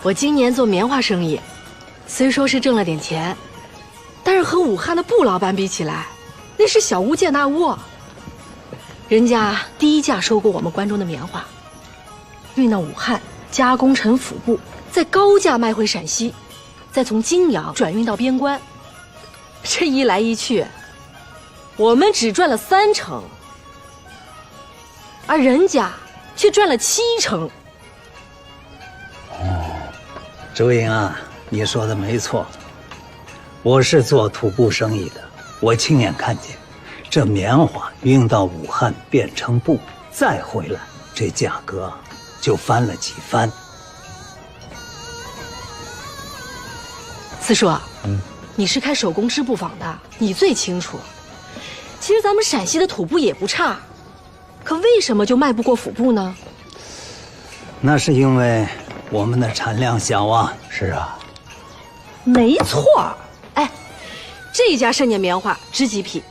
我今年做棉花生意，虽说是挣了点钱，但是和武汉的布老板比起来，那是小巫见大巫。人家低价收购我们关中的棉花，运到武汉加工成府布，再高价卖回陕西，再从泾阳转运到边关。这一来一去，我们只赚了30%，而人家却赚了70%。周英啊，你说的没错，我是做土布生意的，我亲眼看见，这棉花运到武汉变成布，再回来，这价格就翻了几番。四叔，你是开手工织布坊的，你最清楚。其实咱们陕西的土布也不差，可为什么就卖不过府布呢？那是因为我们的产量小啊。是啊，没错。哎，这家盛件棉花织几匹，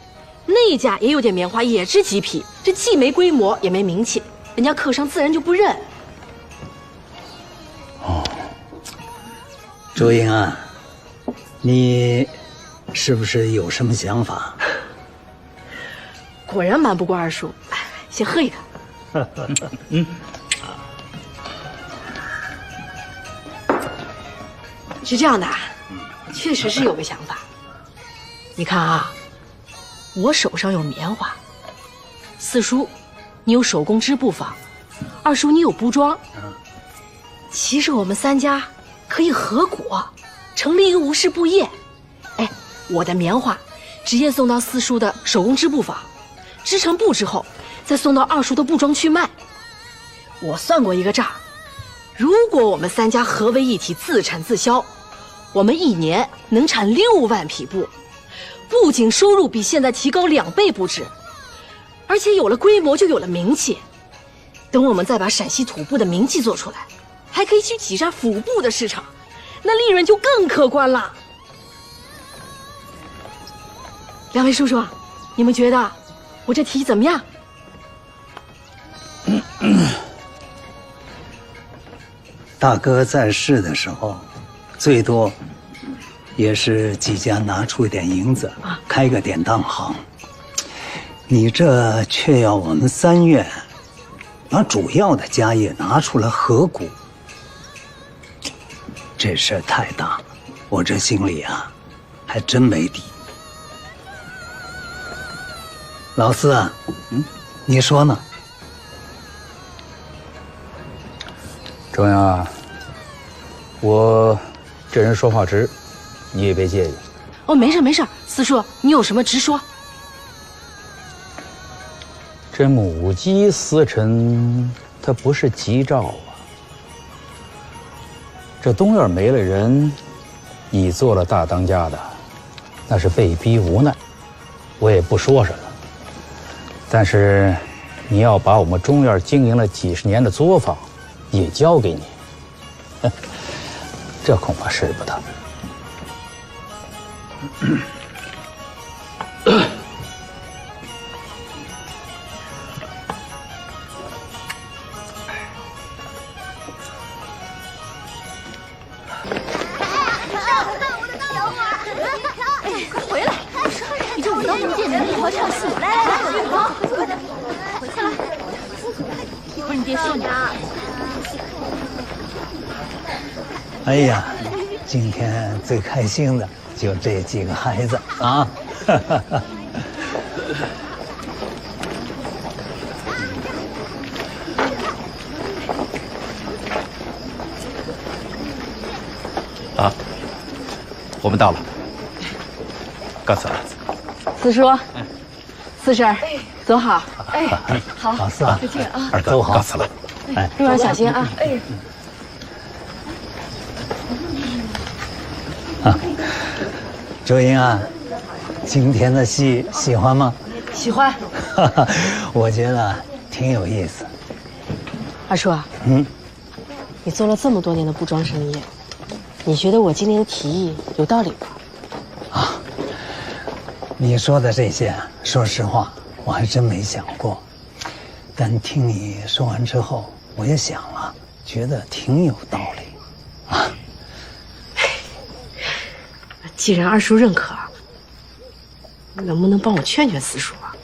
那家也有件棉花也织几匹，这既没规模也没名气，人家客商自然就不认。周英啊，你是不是有什么想法？果然瞒不过二叔，哎，先喝一个。是这样的，确实是有个想法。你看啊，我手上有棉花，四叔，你有手工织布坊，二叔你有布庄，其实我们3家可以合伙成立一个无事布业。哎，我的棉花直接送到四叔的手工织布坊，织成布之后再送到二叔的布庄去卖。我算过一个账，如果我们3家合为一体，自产自销，我们1年能产6万匹布，不仅收入比现在提高2倍不止，而且有了规模就有了名气。等我们再把陕西土布的名气做出来，还可以去挤占府布的市场，那利润就更可观了。2位叔叔，你们觉得我这提议怎么样？大哥在世的时候，最多也是几家拿出一点银子，开个典当行。你这却要我们3院把主要的家业拿出来合股，这事儿太大，我这心里啊还真没底。老四啊，你说呢？周阳啊，我这人说话直，你也别介意。哦，没事没事，四叔，你有什么直说。这母鸡司晨，它不是吉兆啊。这东院没了人，你做了大当家的，那是被逼无奈，我也不说什么。但是，你要把我们中院经营了几十年的作坊也交给你，这恐怕使不得。快回来！你这舞刀弄剑，你好好唱戏。来，回去了。不是你爹说你啊？哎呀，今天最开心的就这几个孩子啊！啊，我们到了，告辞了。四叔，四婶，走好。哎，好，老四啊，再见啊，二哥好，告辞了。哎，路上小心啊。哎，周英啊，今天的戏喜欢吗？喜欢。我觉得挺有意思。二叔啊，你做了这么多年的布庄生意，你觉得我今天的提议有道理吧？你说的这些，说实话，我还真没想过。但听你说完之后，我也想了，觉得挺有道理，啊。既然二叔认可，能不能帮我劝劝四叔啊？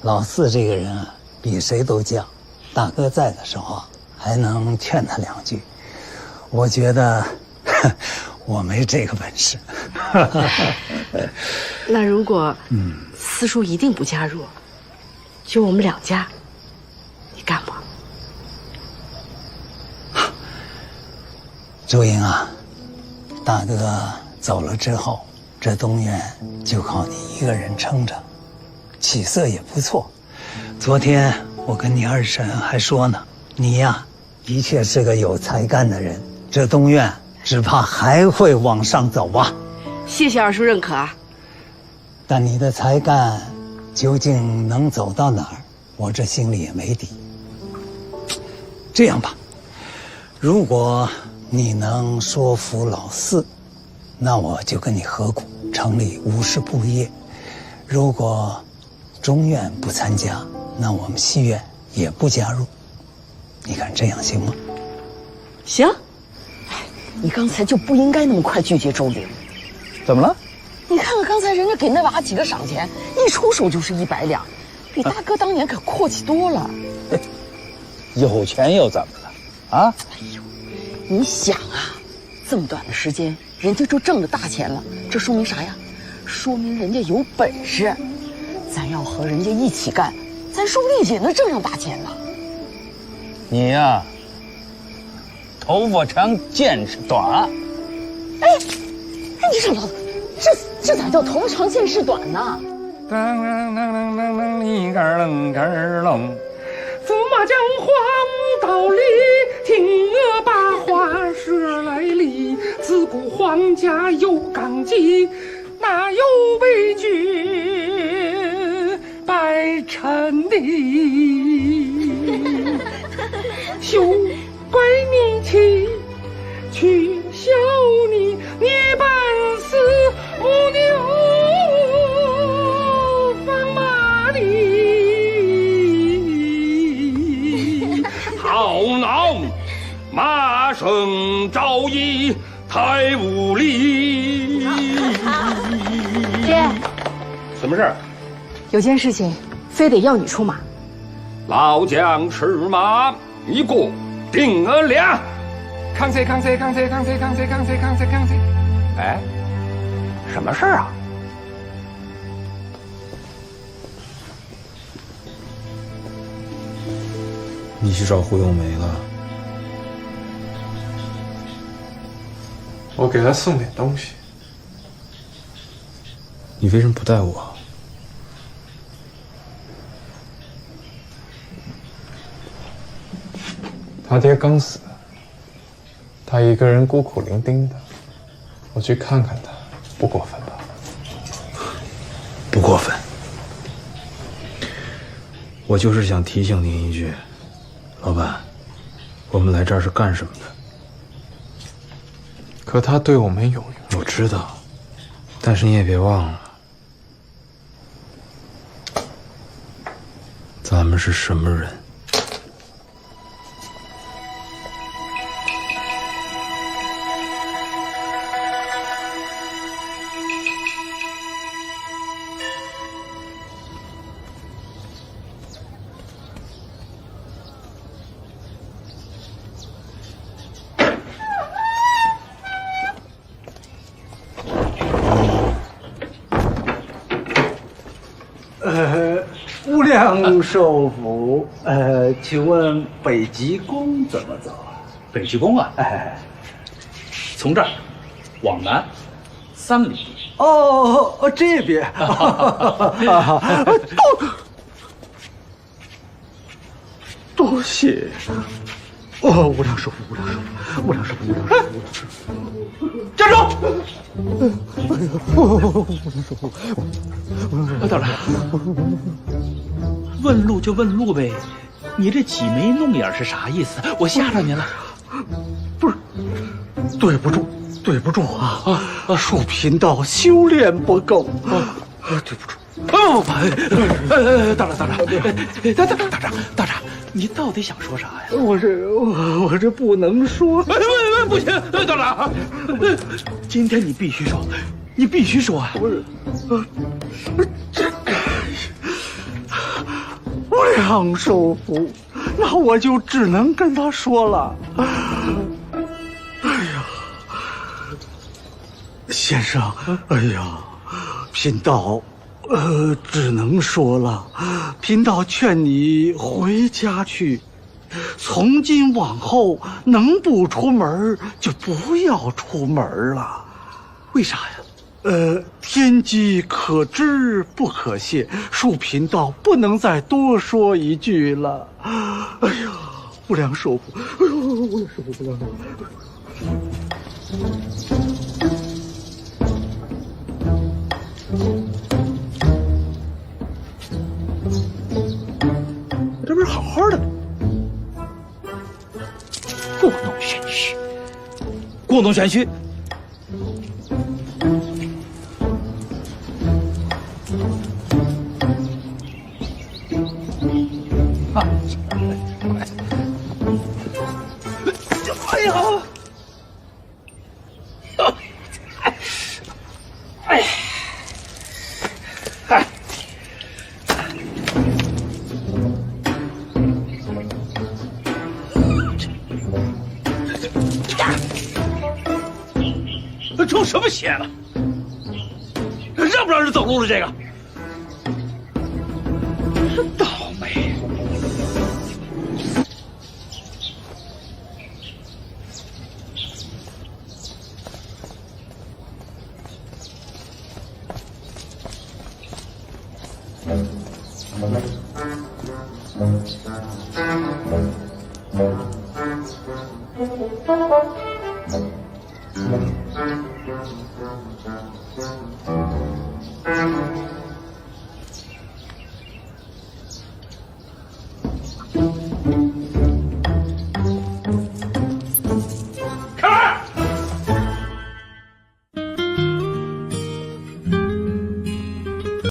老四这个人啊，比谁都犟。大哥在的时候还能劝他2句，我觉得我没这个本事。那如果四叔一定不加入，就我们2家，你干吗？周英啊，大哥走了之后，这东院就靠你一个人撑着，起色也不错。昨天我跟你二婶还说呢，你呀，的确是个有才干的人，这东院只怕还会往上走啊。谢谢二叔认可啊。但你的才干究竟能走到哪儿，我这心里也没底。这样吧，如果你能说服老四，那我就跟你合股成立50部业。如果中院不参加，那我们西院也不加入。你看这样行吗？行。你刚才就不应该那么快拒绝周玲。怎么了？你看看刚才人家给那娃几个赏钱，一出手就是100两，比大哥当年可阔气多了。有钱又怎么了？啊？你想啊，这么短的时间，人家就挣了大钱了，这说明啥呀？说明人家有本事。咱要和人家一起干，咱说不定也能挣上大钱呢。你呀，头发长见识短。哎，你瞅瞅，这咋叫头发长见识短呢？当啷啷啷啷啷，里个儿楞个儿楞。驸马讲话无道理，听我把话说来理。自古皇家有纲纪，哪有为君拜臣的？休怪你气，取笑你半死母牛放马里。好恼，马声招议太无礼。爹，什么事儿？有件事情非得要你出马。老将吃马，你给我定了俩。扛谁？哎，什么事儿啊？你去找胡咏梅了？我给她送点东西。你为什么不带我？他爹刚死，他一个人孤苦伶仃的，我去看看他，不过分吧？不过分。我就是想提醒您一句，老板，我们来这儿是干什么的？可他对我们有用。我知道，但是你也别忘了，咱们是什么人。无量寿府，请问北极宫怎么走啊？北极宫啊，从这儿往南3里。哦，这边。多谢。无量寿府，无量寿府。站住！大人，问路就问路呗，你这挤眉弄眼是啥意思？我吓着您了。不是，对不住啊！恕贫道修炼不够，对不住。大长，你到底想说啥呀？我这不能说。不行，道长，今天你必须说，你必须说啊！梁首府，那我就只能跟他说了。哎呀，先生，哎呀，贫道，只能说了，贫道劝你回家去。从今往后，能不出门就不要出门了。为啥呀？天机可知不可泄，恕贫道不能再多说一句了。哎呀，无量寿佛，哎呦，无量寿佛，无量寿佛。这不是好好的吗？故弄玄虚，故弄玄虚。哎呀！哎！哎！出什么血了？让不让人走路了？这个倒霉！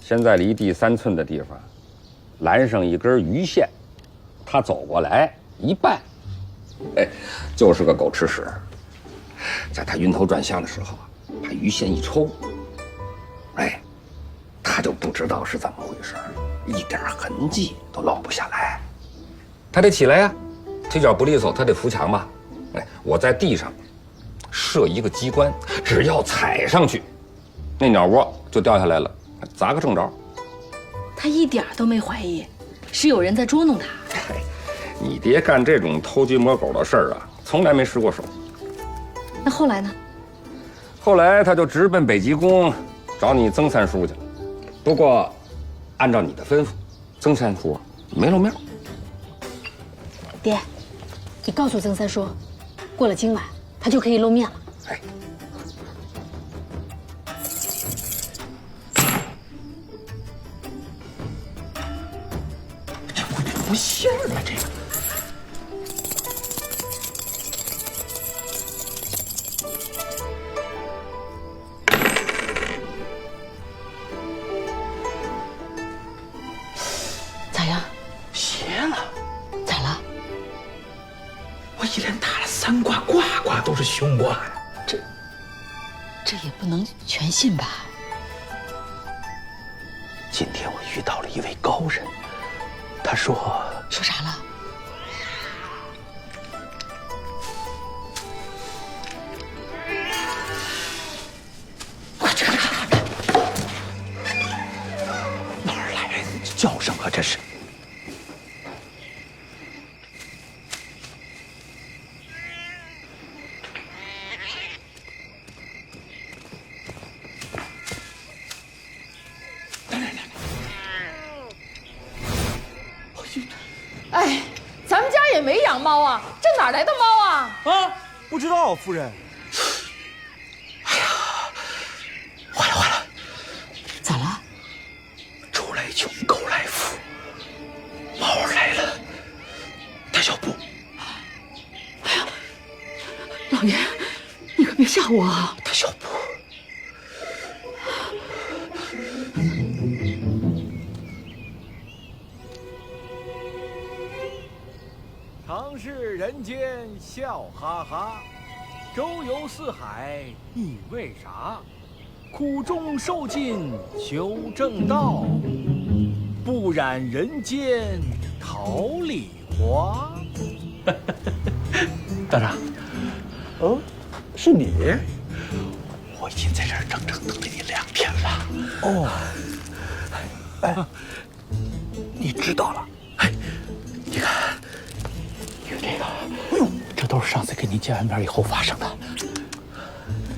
现在离第3寸的地方，拦上一根鱼线，他走过来一绊，哎，就是个狗吃屎。在他晕头转向的时候，把鱼线一抽，哎，他就不知道是怎么回事，一点痕迹都落不下来。他得起来呀，腿脚不利索，他得扶墙吧。哎，我在地上设一个机关，只要踩上去，那鸟窝就掉下来了。砸个正着，他一点都没怀疑，是有人在捉弄他。你爹干这种偷鸡摸狗的事儿啊，从来没失过手。那后来呢？后来他就直奔北极宫找你曾三叔去了。不过，按照你的吩咐，曾三叔没露面。爹，你告诉曾三叔，过了今晚他就可以露面了。哎。不信儿了，这个。咋样？邪了？咋了？我一连打了3卦，卦卦都是凶卦呀。这也不能全信吧？今天我遇到了一位高人。他说啥了？快去看！哪儿来人叫声啊？这是！哎，咱们家也没养猫啊，这哪来的猫啊？啊，不知道，夫人。哎呀，坏了坏了！咋了？猪来穷，狗来富，猫来了，大小布。哎呀，老爷，你可别吓我啊！大小布。常是人间笑哈哈，周游四海，你为啥？苦中受尽求正道，不染人间桃李花。道长，哦，是你？我已经在这儿整整等了你2天了。哦，哎，你知道了？哎，你看这个，哎呦，这都是上次跟你见完面以后发生的。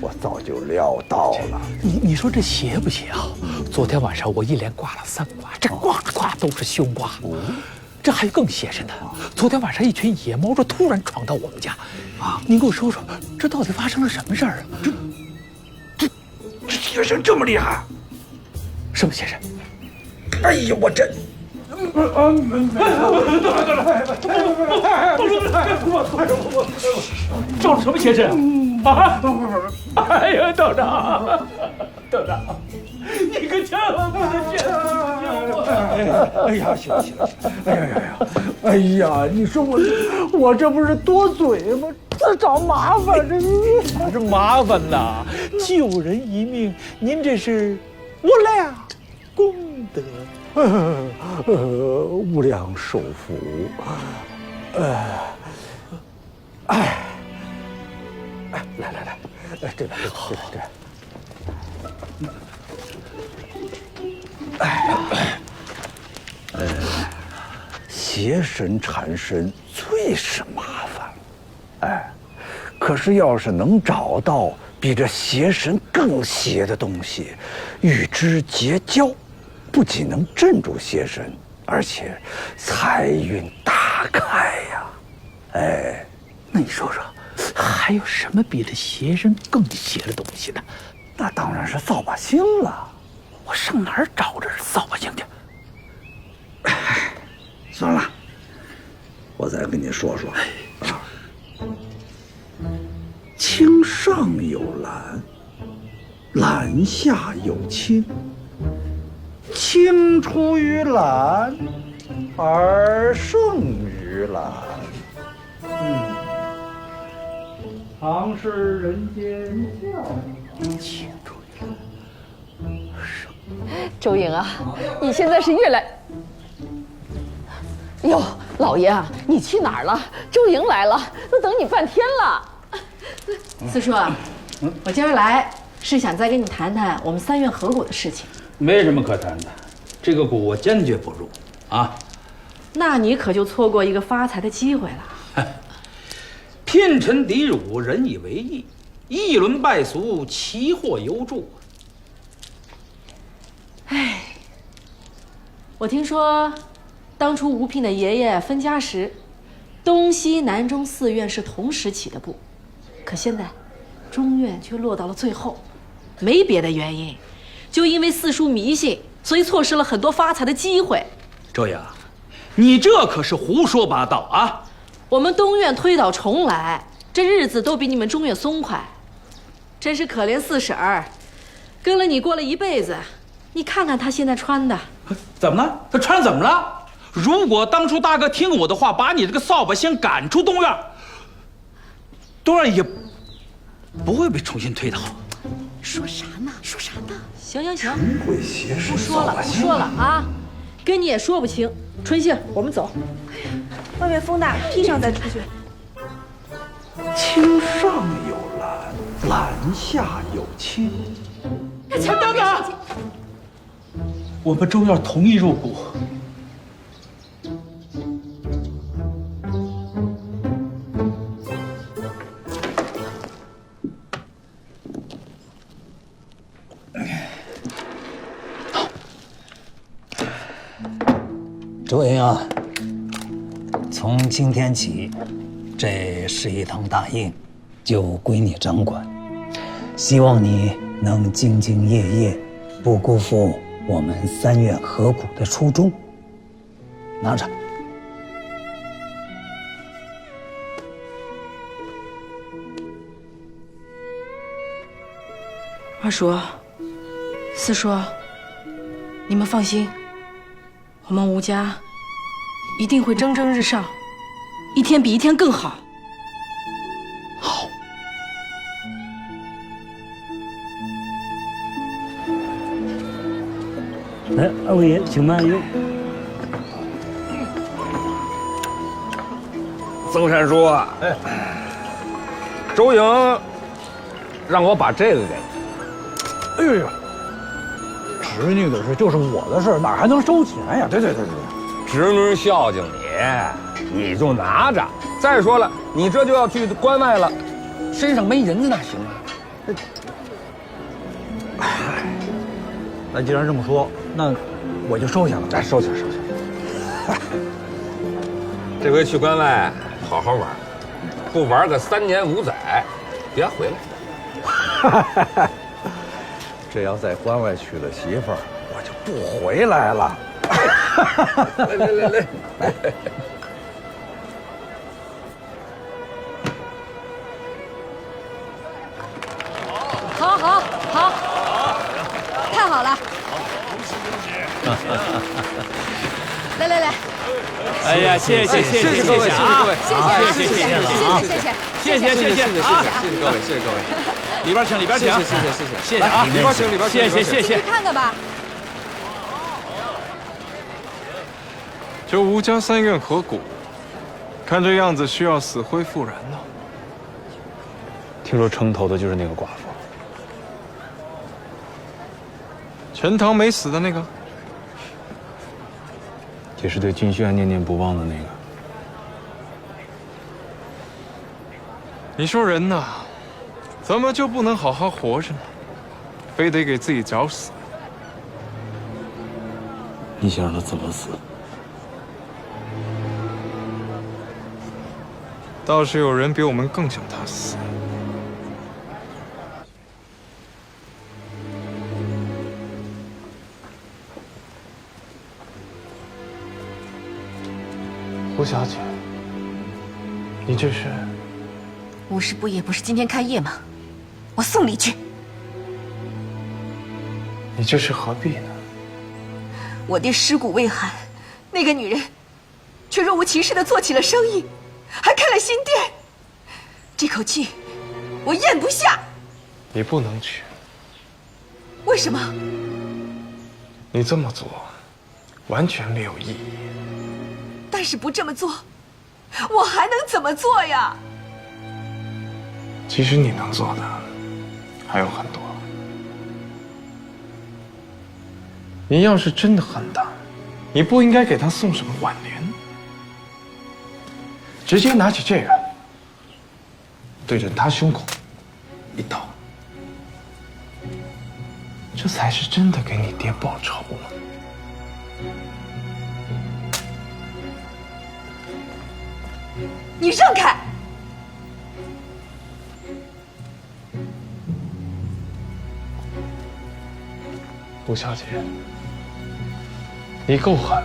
我早就料到了。你说这邪不邪啊？昨天晚上我一连挂了3卦，这卦卦都是凶卦。这还有更邪神的，昨天晚上一群野猫这突然闯到我们家，您给我说说，这到底发生了什么事儿啊？这邪神这么厉害？什么邪神？哎呀，我这。招了什么邪神啊？哎呀，道长，你可千万不能这样！哎呀，行了，哎呀，你说我这不是多嘴吗？自找麻烦，哪是麻烦呐？救人一命，您这是无量功德。无量寿福。来，这边。邪神缠身最是麻烦，可是要是能找到比这邪神更邪的东西，与之结交，不仅能镇住邪神，而且财运大开呀！那你说说，还有什么比这邪神更邪的东西呢？那当然是扫把星了。我上哪儿找这扫把星去？算了，我再跟你说说。青上有蓝，蓝下有青，青出于蓝，而胜于蓝。常是人间笑。青出于蓝，周莹啊，你现在是越来……哟，老爷啊，你去哪儿了？周莹来了，都等你半天了。四叔，我今儿来是想再跟你谈谈我们3院合股的事情。没什么可谈的，这个股我坚决不入啊。那你可就错过一个发财的机会了。聘臣敌辱，人以为义；一轮败俗，其祸犹助。哎，我听说，当初吴聘的爷爷分家时，东西南中4院是同时起的步，可现在，中院却落到了最后，没别的原因，就因为四叔迷信，所以错失了很多发财的机会。周莹，你这可是胡说八道啊！我们东院推倒重来，这日子都比你们中院松快，真是可怜四婶儿，跟了你过了一辈子，你看看她现在穿的，怎么了？她穿怎么了？如果当初大哥听我的话，把你这个扫把星赶出东院，东院也不会被重新推倒。说啥呢？行，会邪神不说了啊，跟你也说不清。春杏，我们走。外面风大，披上再出去。青上有蓝，蓝下有青。等等，我们中院同意入股。周莹啊，从今天起，这11堂大印就归你掌管。希望你能兢兢业业，不辜负我们3院合股的初衷。拿着。二叔、四叔，你们放心，我们吴家一定会蒸蒸日上，一天比一天更好。好，来，二位爷，请慢用。曾山叔啊，周莹让我把这个给你。哎呦呦，侄女的事就是我的事，哪还能收钱呀？对，侄女孝敬你，你就拿着。再说了，你这就要去关外了，身上没银子哪行啊？那既然这么说，那我就收下了。哎，收下。这回去关外好好玩，不玩个3年5载，别回来。这要在关外娶了媳妇儿，我就不回来了。来。好，太好了！来，哎呀，谢谢各位啊！谢谢啊！谢谢各位，里边请，谢谢啊！里边请，谢谢，去看看吧。就吴家3院合股，看这样子需要死灰复燃呢。听说城头的就是那个寡妇，陈塘没死的那个，也是对金轩念念不忘的那个。你说人呐，怎么就不能好好活着呢？非得给自己找死？你想让他怎么死？倒是有人比我们更想他死。胡小姐，你这是？无事不也不是今天开业吗？我送礼去。你这是何必呢？我爹尸骨未寒，那个女人却若无其事地做起了生意，还开了新店。这口气我咽不下。你不能去。为什么？你这么做完全没有意义。但是不这么做，我还能怎么做呀？其实你能做的还有很多。你要是真的恨他，你不应该给他送什么挽联，直接拿起这个，对着他胸口一刀，这才是真的给你爹报仇了。你让开！吴小姐，你够狠，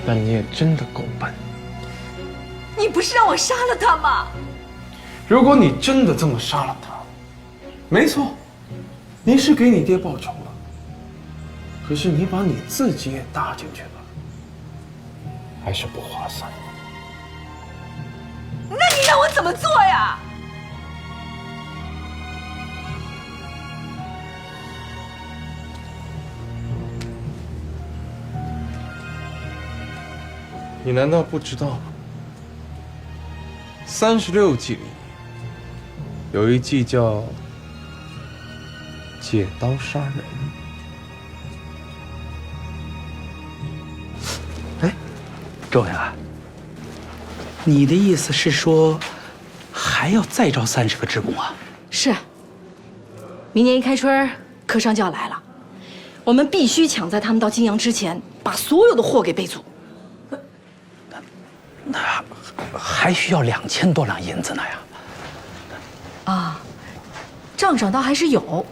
但你也真的够笨。你不是让我杀了他吗？如果你真的这么杀了他，没错，你是给你爹报仇了。可是你把你自己也搭进去了，还是不划算。那你让我怎么做呀？你难道不知道吗？36计里有一计叫借刀杀人。哎，周远，你的意思是说，还要再招30个职工啊？是。明年一开春，科商就要来了，我们必须抢在他们到金阳之前，把所有的货给备足。那还需要2000多两银子呢呀！啊，账上倒还是有。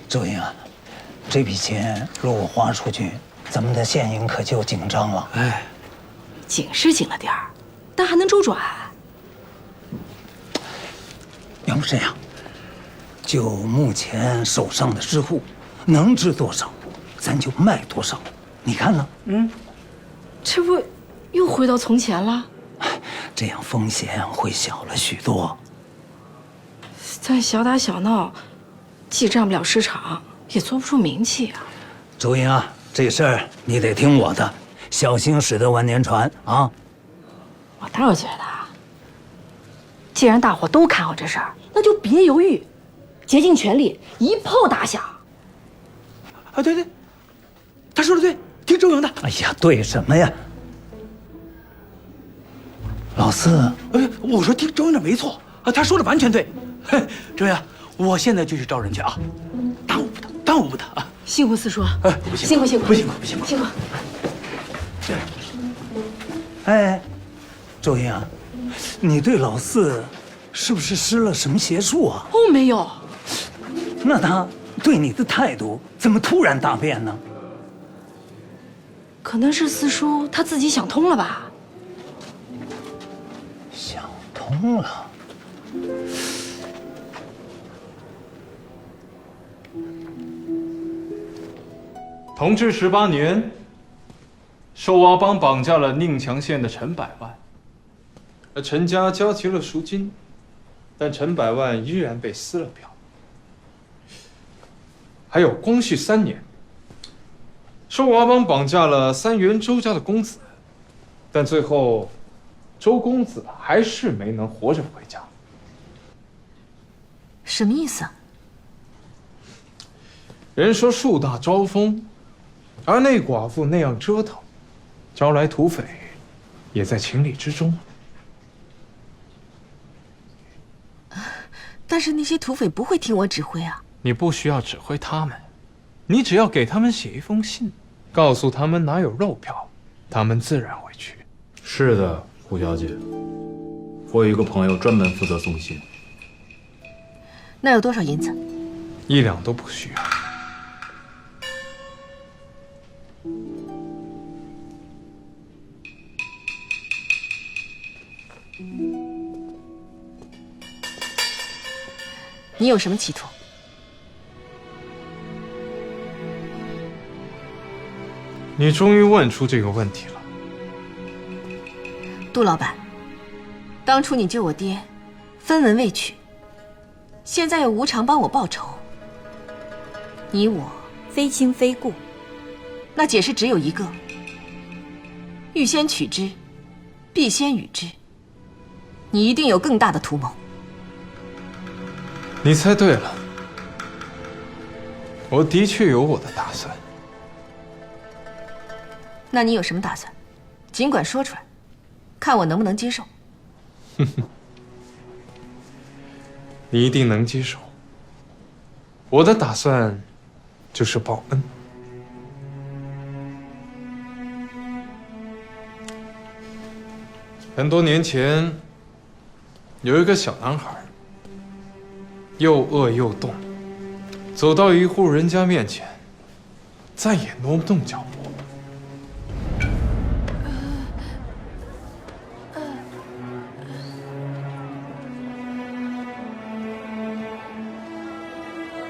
周英啊，这笔钱如果花出去，咱们的现银可就紧张了。哎，紧是紧了点儿，但还能周转。要不这样，就目前手上的支户，能值多少，咱就卖多少。你看呢？这不又回到从前了？这样风险会小了许多。但小打小闹，既占不了市场，也做不出名气啊。周英啊，这事儿你得听我的，小心驶得万年船啊！我倒是觉得，既然大伙都看好这事儿，那就别犹豫，竭尽全力，一炮打响。啊，对对，他说的对，听周英的。哎呀，对什么呀？老四，我说听周英的没错啊，他说的完全对。周英，我现在就去找人去啊，耽误不得，耽误不得啊！辛苦四叔，辛苦辛苦，不辛苦不辛苦辛苦。哎，周英啊，你对老四是不是施了什么邪术啊？哦，没有。那他对你的态度怎么突然大变呢？可能是四叔他自己想通了吧。想通了。同治18年，寿娃帮绑架了宁强县的陈百万，而陈家交齐了赎金，但陈百万依然被撕了票。还有光绪3年，寿娃帮绑架了三原周家的公子，但最后周公子还是没能活着回家。什么意思啊？人说树大招风，而那寡妇那样折腾，招来土匪，也在情理之中。但是那些土匪不会听我指挥啊。你不需要指挥他们，你只要给他们写一封信，告诉他们哪有肉票，他们自然会去。是的，胡小姐，我有一个朋友专门负责送信。那有多少银子？1两都不需要。你有什么企图？你终于问出这个问题了。杜老板，当初你救我爹，分文未取，现在又无偿帮我报仇，你我非亲非故，那解释只有一个：欲先取之，必先予之。你一定有更大的图谋。你猜对了，我的确有我的打算。那你有什么打算？尽管说出来，看我能不能接受。你一定能接受。我的打算就是报恩。很多年前，有一个小男孩，又饿又冻，走到一户人家面前，再也挪不动脚步。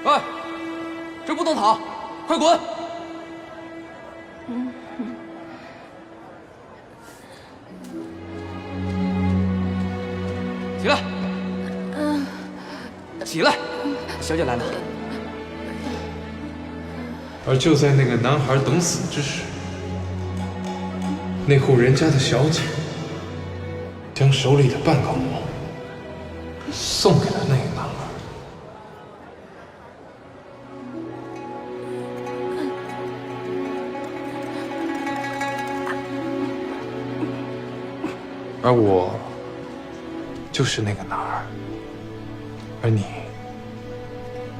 哎，这不能躺，快滚！起来！起来！小姐来了。而就在那个男孩等死之时，那户人家的小姐将手里的半个馍送给了那个男孩。而我就是那个男孩，而你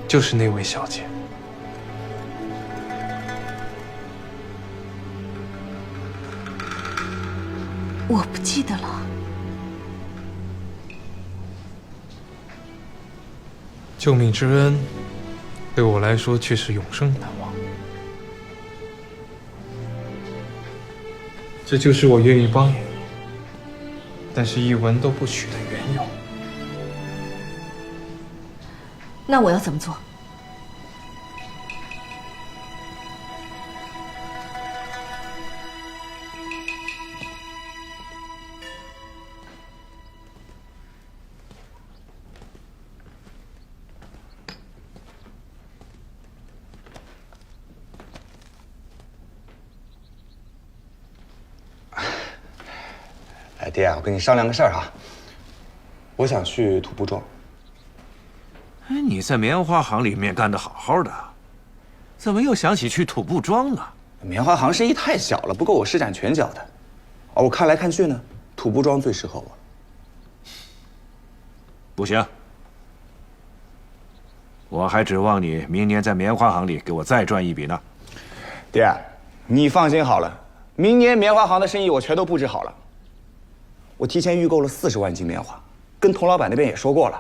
就是那位小姐。我不记得了。救命之恩，对我来说却是永生难忘。这就是我愿意帮你，但是一文都不取的缘由。那我要怎么做？爹，我跟你商量个事儿哈。我想去土布庄。哎，你在棉花行里面干得好好的，怎么又想起去土布庄了？棉花行生意太小了，不够我施展拳脚的。我看来看去呢，土布庄最适合我。不行，我还指望你明年在棉花行里给我再赚一笔呢。爹，你放心好了，明年棉花行的生意我全都布置好了。我提前预购了40万斤棉花，跟童老板那边也说过了，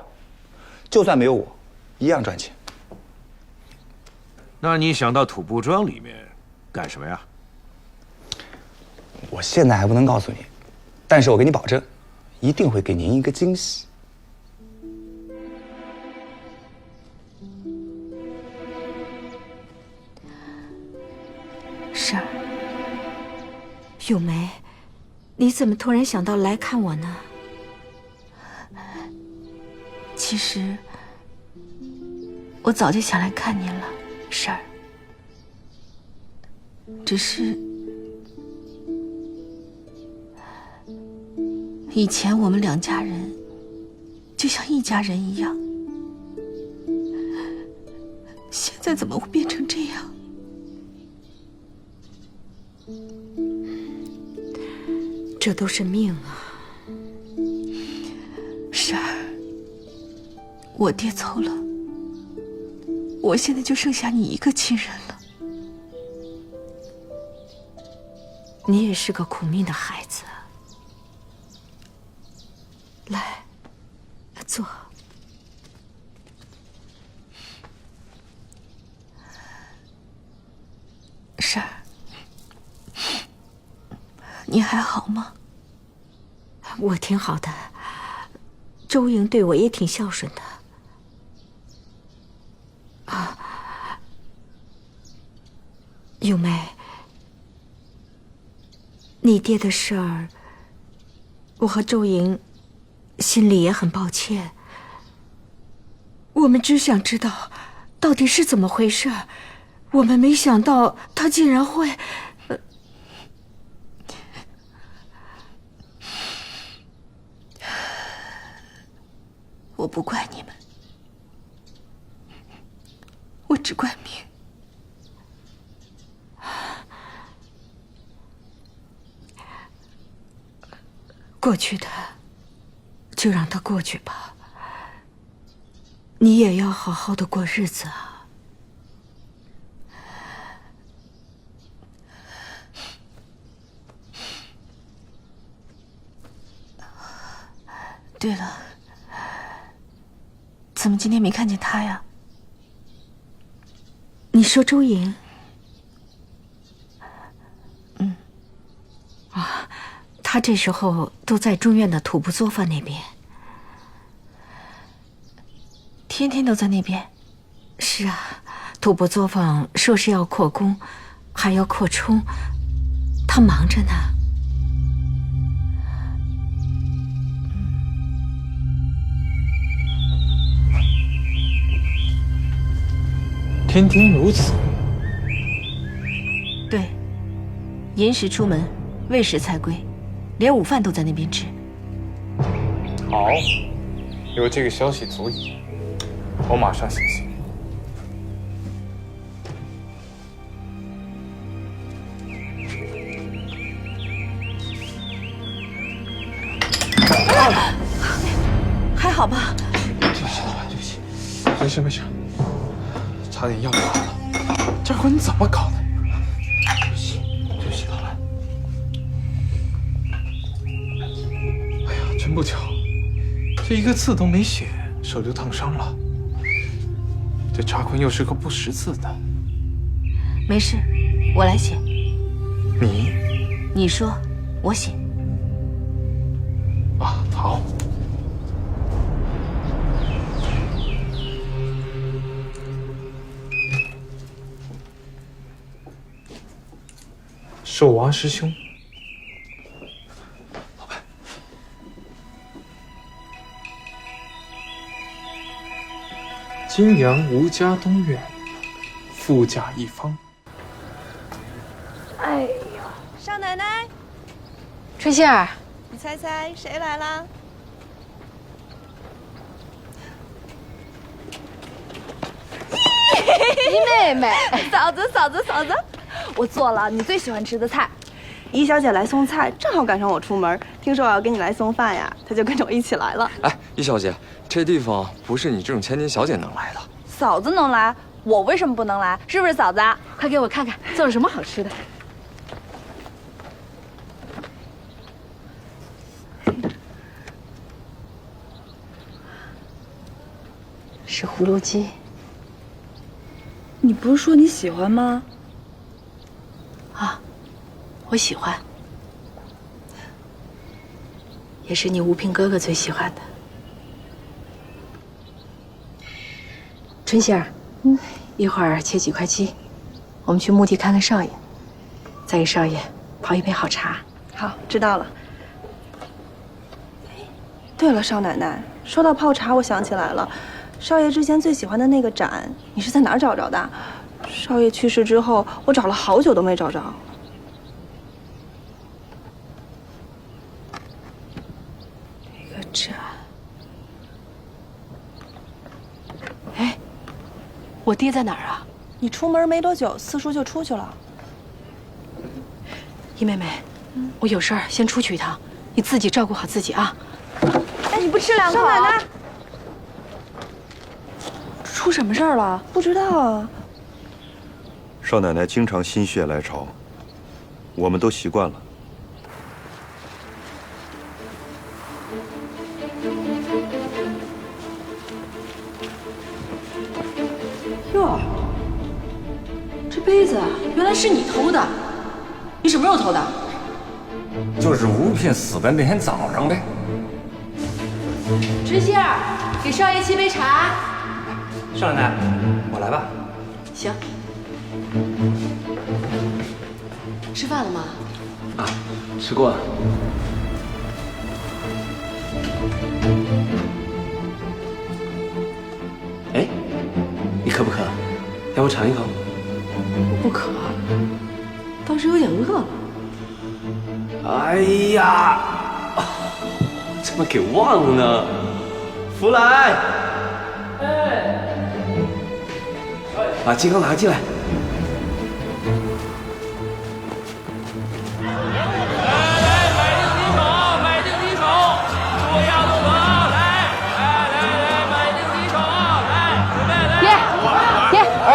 就算没有我，一样赚钱。那你想到土布庄里面干什么呀？我现在还不能告诉你，但是我给你保证，一定会给您一个惊喜。婶儿，咏梅，你怎么突然想到来看我呢？其实我早就想来看您了，婶儿。只是以前我们两家人就像一家人一样，现在怎么会变成这样？这都是命啊！婶儿，我爹走了，我现在就剩下你一个亲人了。你也是个苦命的孩子。来，坐。婶儿，你还好吗？我挺好的，周莹对我也挺孝顺的。啊，咏梅，你爹的事儿，我和周莹心里也很抱歉。我们只想知道到底是怎么回事，我们没想到他竟然会……我不怪你们，我只怪命。过去的就让它过去吧，你也要好好的过日子啊。对了，怎么今天没看见他呀？你说周莹？啊，他这时候都在中院的土布作坊那边。天天都在那边？是啊，土布作坊说是要扩工，还要扩充，他忙着呢。天天如此。对，寅时出门，未时才归，连午饭都在那边吃。好，有这个消息足矣，我马上行行。还好吧？对不起，老板，对不起。没事没事，差点要挂了。这会你怎么搞的？对不起，对不起，老板。哎呀，真不巧，这一个字都没写，手就烫伤了。这查坤又是个不识字的。没事，我来写。你？你说，我写。啊，好。寿娃师兄，老板，金阳吴家东院，富甲一方。哎呦，少奶奶，春杏儿，你猜猜谁来啦？姨妹妹，嫂子，我做了你最喜欢吃的菜。姨小姐来送菜，正好赶上我出门，听说我要给你来送饭呀，她就跟着我一起来了。哎，姨小姐，这地方不是你这种千金小姐能来的。嫂子能来，我为什么不能来？是不是嫂子？快给我看看做了什么好吃的。是葫芦鸡。你不是说你喜欢吗？啊，我喜欢，也是你吴平哥哥最喜欢的。春熙儿，一会儿切几块鸡，我们去墓地看看少爷，再给少爷泡一杯好茶。好，知道了。对了，少奶奶，说到泡茶，我想起来了。少爷之前最喜欢的那个盏，你是在哪儿找着的？少爷去世之后，我找了好久都没找着。这个盏，哎，我爹在哪儿啊？你出门没多久，四叔就出去了。姨妹妹，我有事儿先出去一趟，你自己照顾好自己啊。哎，你不吃两口？少奶奶。出什么事儿了？不知道啊。少奶奶经常心血来潮，我们都习惯了。哟，这杯子原来是你偷的，你什么时候偷的？就是吴聘死的那天早上呗。春熙儿，给少爷沏杯茶。少奶奶，我来吧。行。吃饭了吗？啊，吃过了。哎，你渴不渴？要不尝一口？我不渴，倒是有点饿了。哎呀，怎么给忘了呢？福来。哎。把鸡缸拿进来。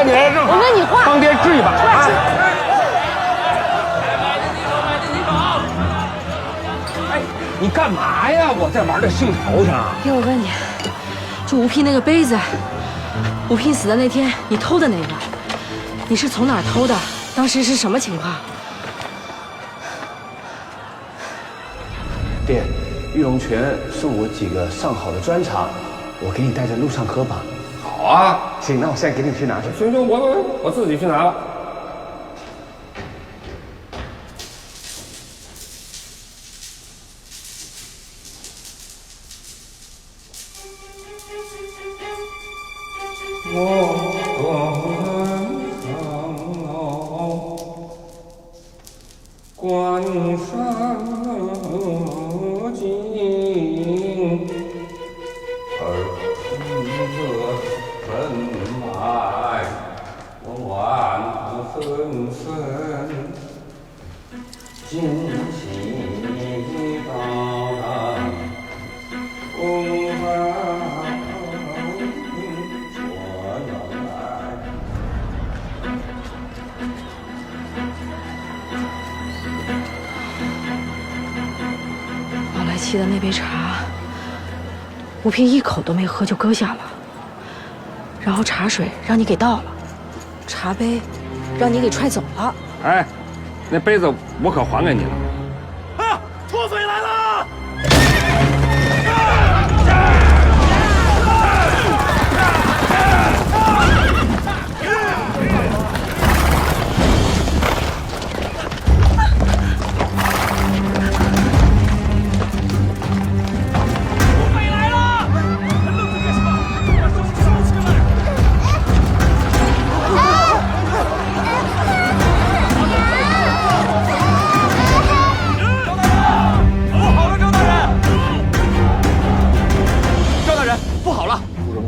爹，我问你话，帮爹治一把。哎，你干嘛呀？我在玩这兴头上。爹，我问你，就吴聘那个杯子，吴聘死的那天你偷的那个，你是从哪儿偷的？当时是什么情况？爹，玉龙泉送我几个上好的砖茶，我给你带在路上喝吧。好啊，行，那我现在给你去拿去。行，我自己去拿了。关山尽，而得分来万分分，今夕到公安传来。老来沏的那杯茶，吴聘一口都没喝就搁下了，然后茶水让你给倒了，茶杯让你给揣走了。哎，那杯子我可还给你了。啊！土匪来了！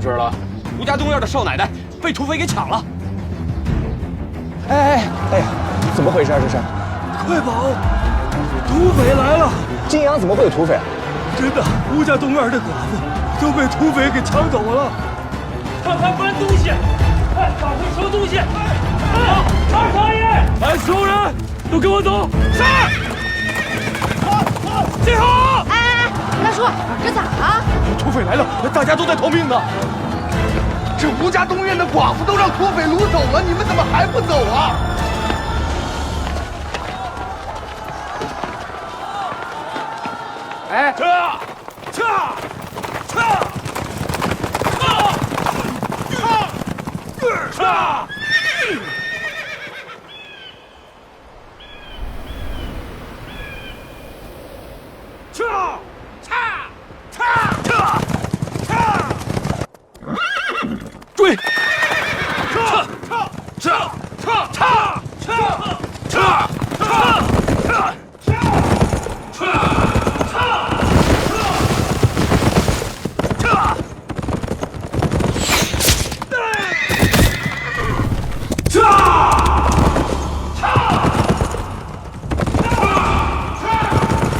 知了？吴家东院的少奶奶被土匪给抢了。哎，怎么回事啊？这是？快跑！土匪来了！泾阳怎么会有土匪？真的，吴家东院的寡妇都被土匪给抢走了。快搬东西！快赶快收东西！好，二少爷！哎，所有人都跟我走！是。集合！哎，大叔，这咋了？土匪来了，大家都在逃命呢。这吴家东院的寡妇都让土匪掳走了，你们怎么还不走啊？哎，撤！追！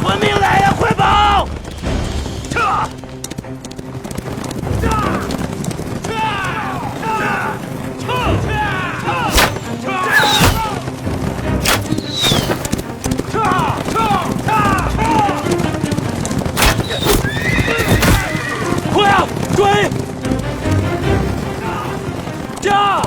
闻命来呀！快跑！快啊，追！驾！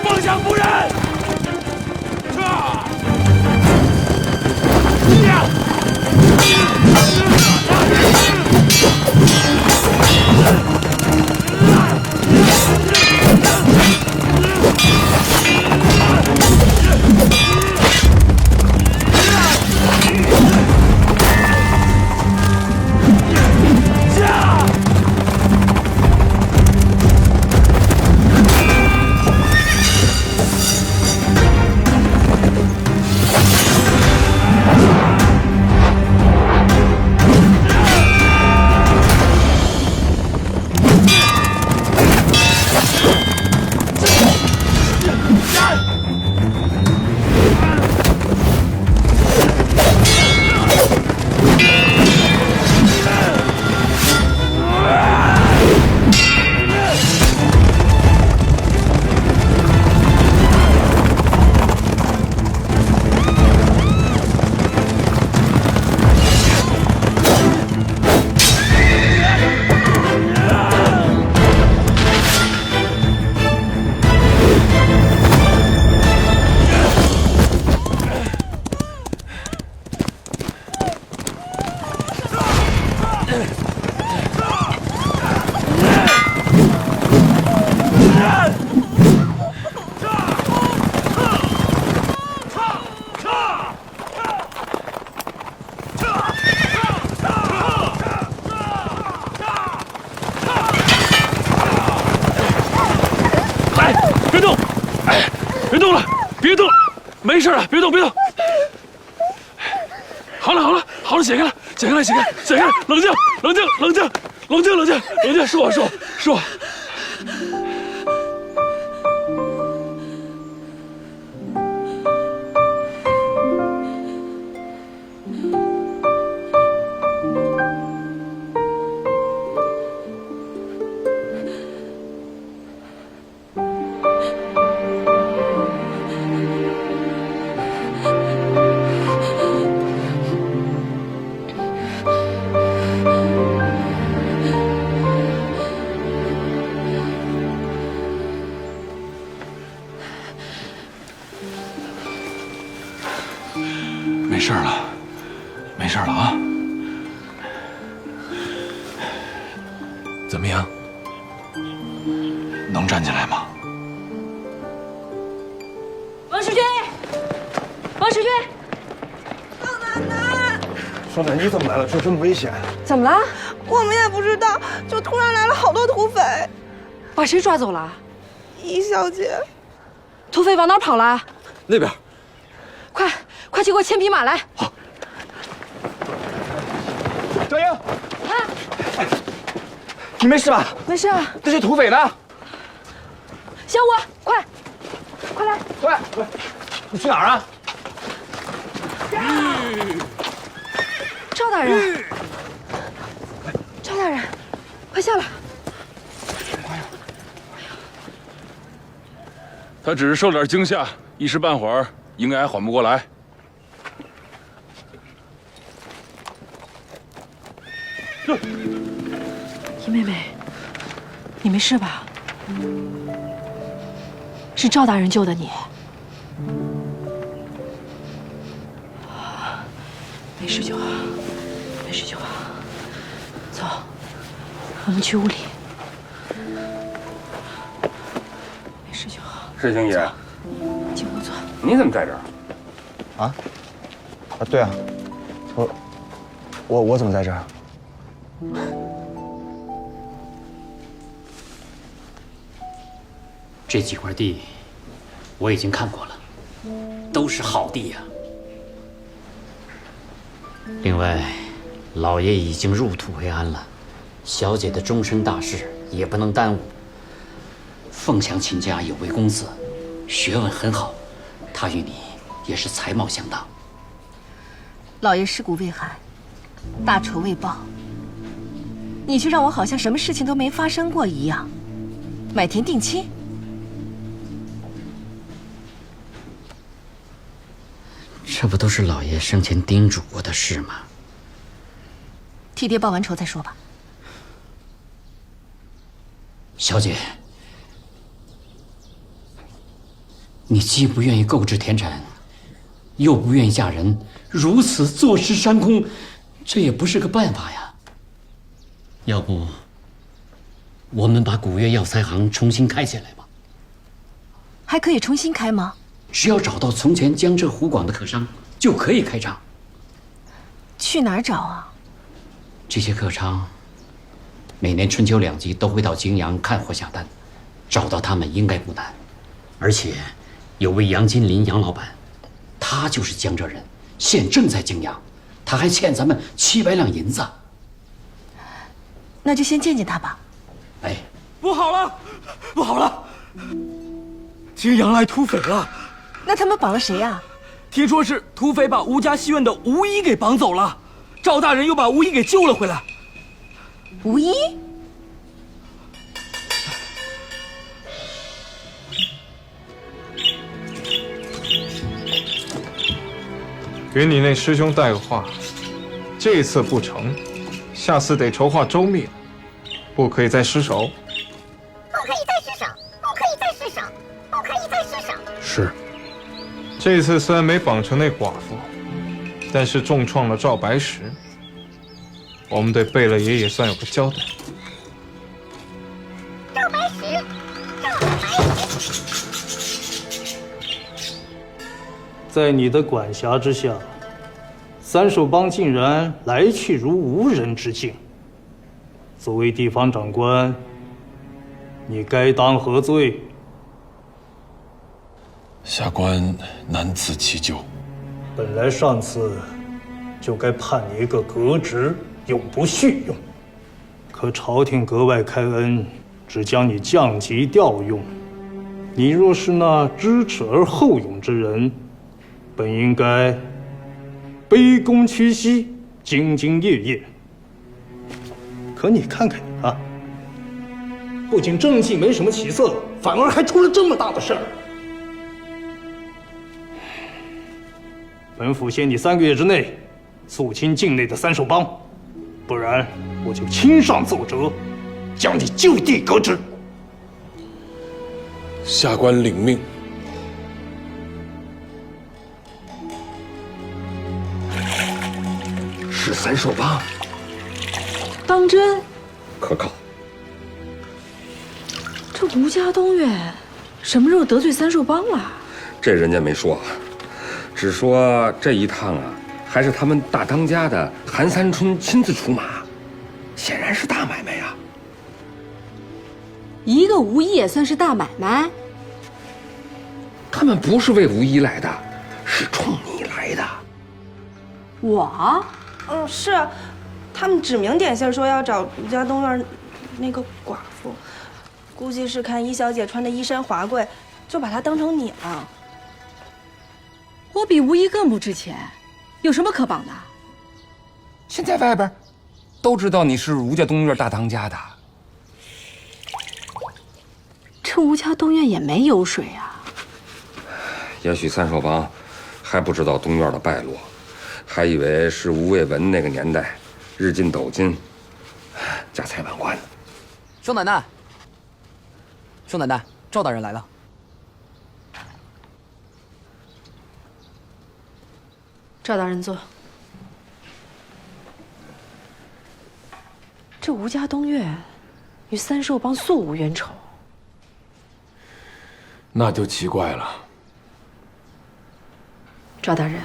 放下夫人！没事了，别动，别动。好了，解开了，冷静，是我。没事了啊！怎么样？能站起来吗？王世军，少奶奶，少奶，你怎么来了？这么危险！怎么了？我们也不知道，就突然来了好多土匪，把谁抓走了？易小姐。土匪往哪儿跑了？那边。快去给我牵匹马来！好。赵英，你没事吧？没事啊。这些土匪呢？小五，快来！快！你去哪儿啊？赵大人，赵大人，快下来！他只是受点惊吓，一时半会儿应该还缓不过来。姨妹妹，你没事吧？是赵大人救的你。没事就好，没事就好。走，我们去屋里。没事就好。师兄爷，进屋坐。你怎么在这儿？啊？对啊，我怎么在这儿？这几块地我已经看过了，都是好地呀。另外，老爷已经入土为安了，小姐的终身大事也不能耽误。凤翔秦家有位公子，学问很好，他与你也是才貌相当。老爷尸骨未寒，大仇未报，你却让我好像什么事情都没发生过一样，买田定亲。这不都是老爷生前叮嘱过的事吗？替爹报完仇再说吧。小姐，你既不愿意购置田产，又不愿意嫁人，如此坐吃山空，这也不是个办法呀。要不，我们把古月药材行重新开起来吧？还可以重新开吗？只要找到从前江浙湖广的客商，就可以开张。去哪儿找啊？这些客商每年春秋两季都会到泾阳看货下单，找到他们应该不难。而且有位杨金林杨老板，他就是江浙人，现正在泾阳，他还欠咱们700两银子。那就先见见他吧。哎，不好了，不好了！泾阳来土匪了。那他们绑了谁啊？听说是土匪把吴家戏院的吴一给绑走了，赵大人又把吴一给救了回来。吴一？给你那师兄带个话，这次不成，下次得筹划周密，不可以再失手。不可以再失手，不可以再失手，不可以再失手。是。这次虽然没绑成那寡妇，但是重创了赵白石，我们对贝勒爷也算有个交代。赵白石，赵白石。在你的管辖之下，三手帮竟然来去如无人之境。作为地方长官，你该当何罪？下官难辞其咎。本来上次就该判你一个革职，永不续用。可朝廷格外开恩，只将你降级调用。你若是那知耻而后勇之人，本应该卑躬屈膝，兢兢业业。可你看看你啊，不仅政绩没什么起色，反而还出了这么大的事儿。本府限你3个月之内肃清境内的三手帮，不然我就亲上奏折，将你就地革职。下官领命。是三手帮，当真？可靠。这吴家东院什么时候得罪三兽帮了？这人家没说，只说这一趟啊，还是他们大当家的韩三春亲自出马，显然是大买卖呀。一个吴一也算是大买卖？他们不是为吴一来的，是冲你来的。我？是，他们指名点姓说要找吴家东院那个寡妇，估计是看一小姐穿的衣衫华贵，就把她当成你了。我比吴一更不值钱，有什么可绑的？现在外边都知道你是吴家东院大当家的。这吴家东院也没油水啊。也许三少帮还不知道东院的败落，还以为是吴卫文那个年代，日进斗金，家财万贯呢。少奶奶，少奶奶，赵大人来了。赵大人坐。这吴家东院与三寿帮素无冤仇，那就奇怪了。赵大人，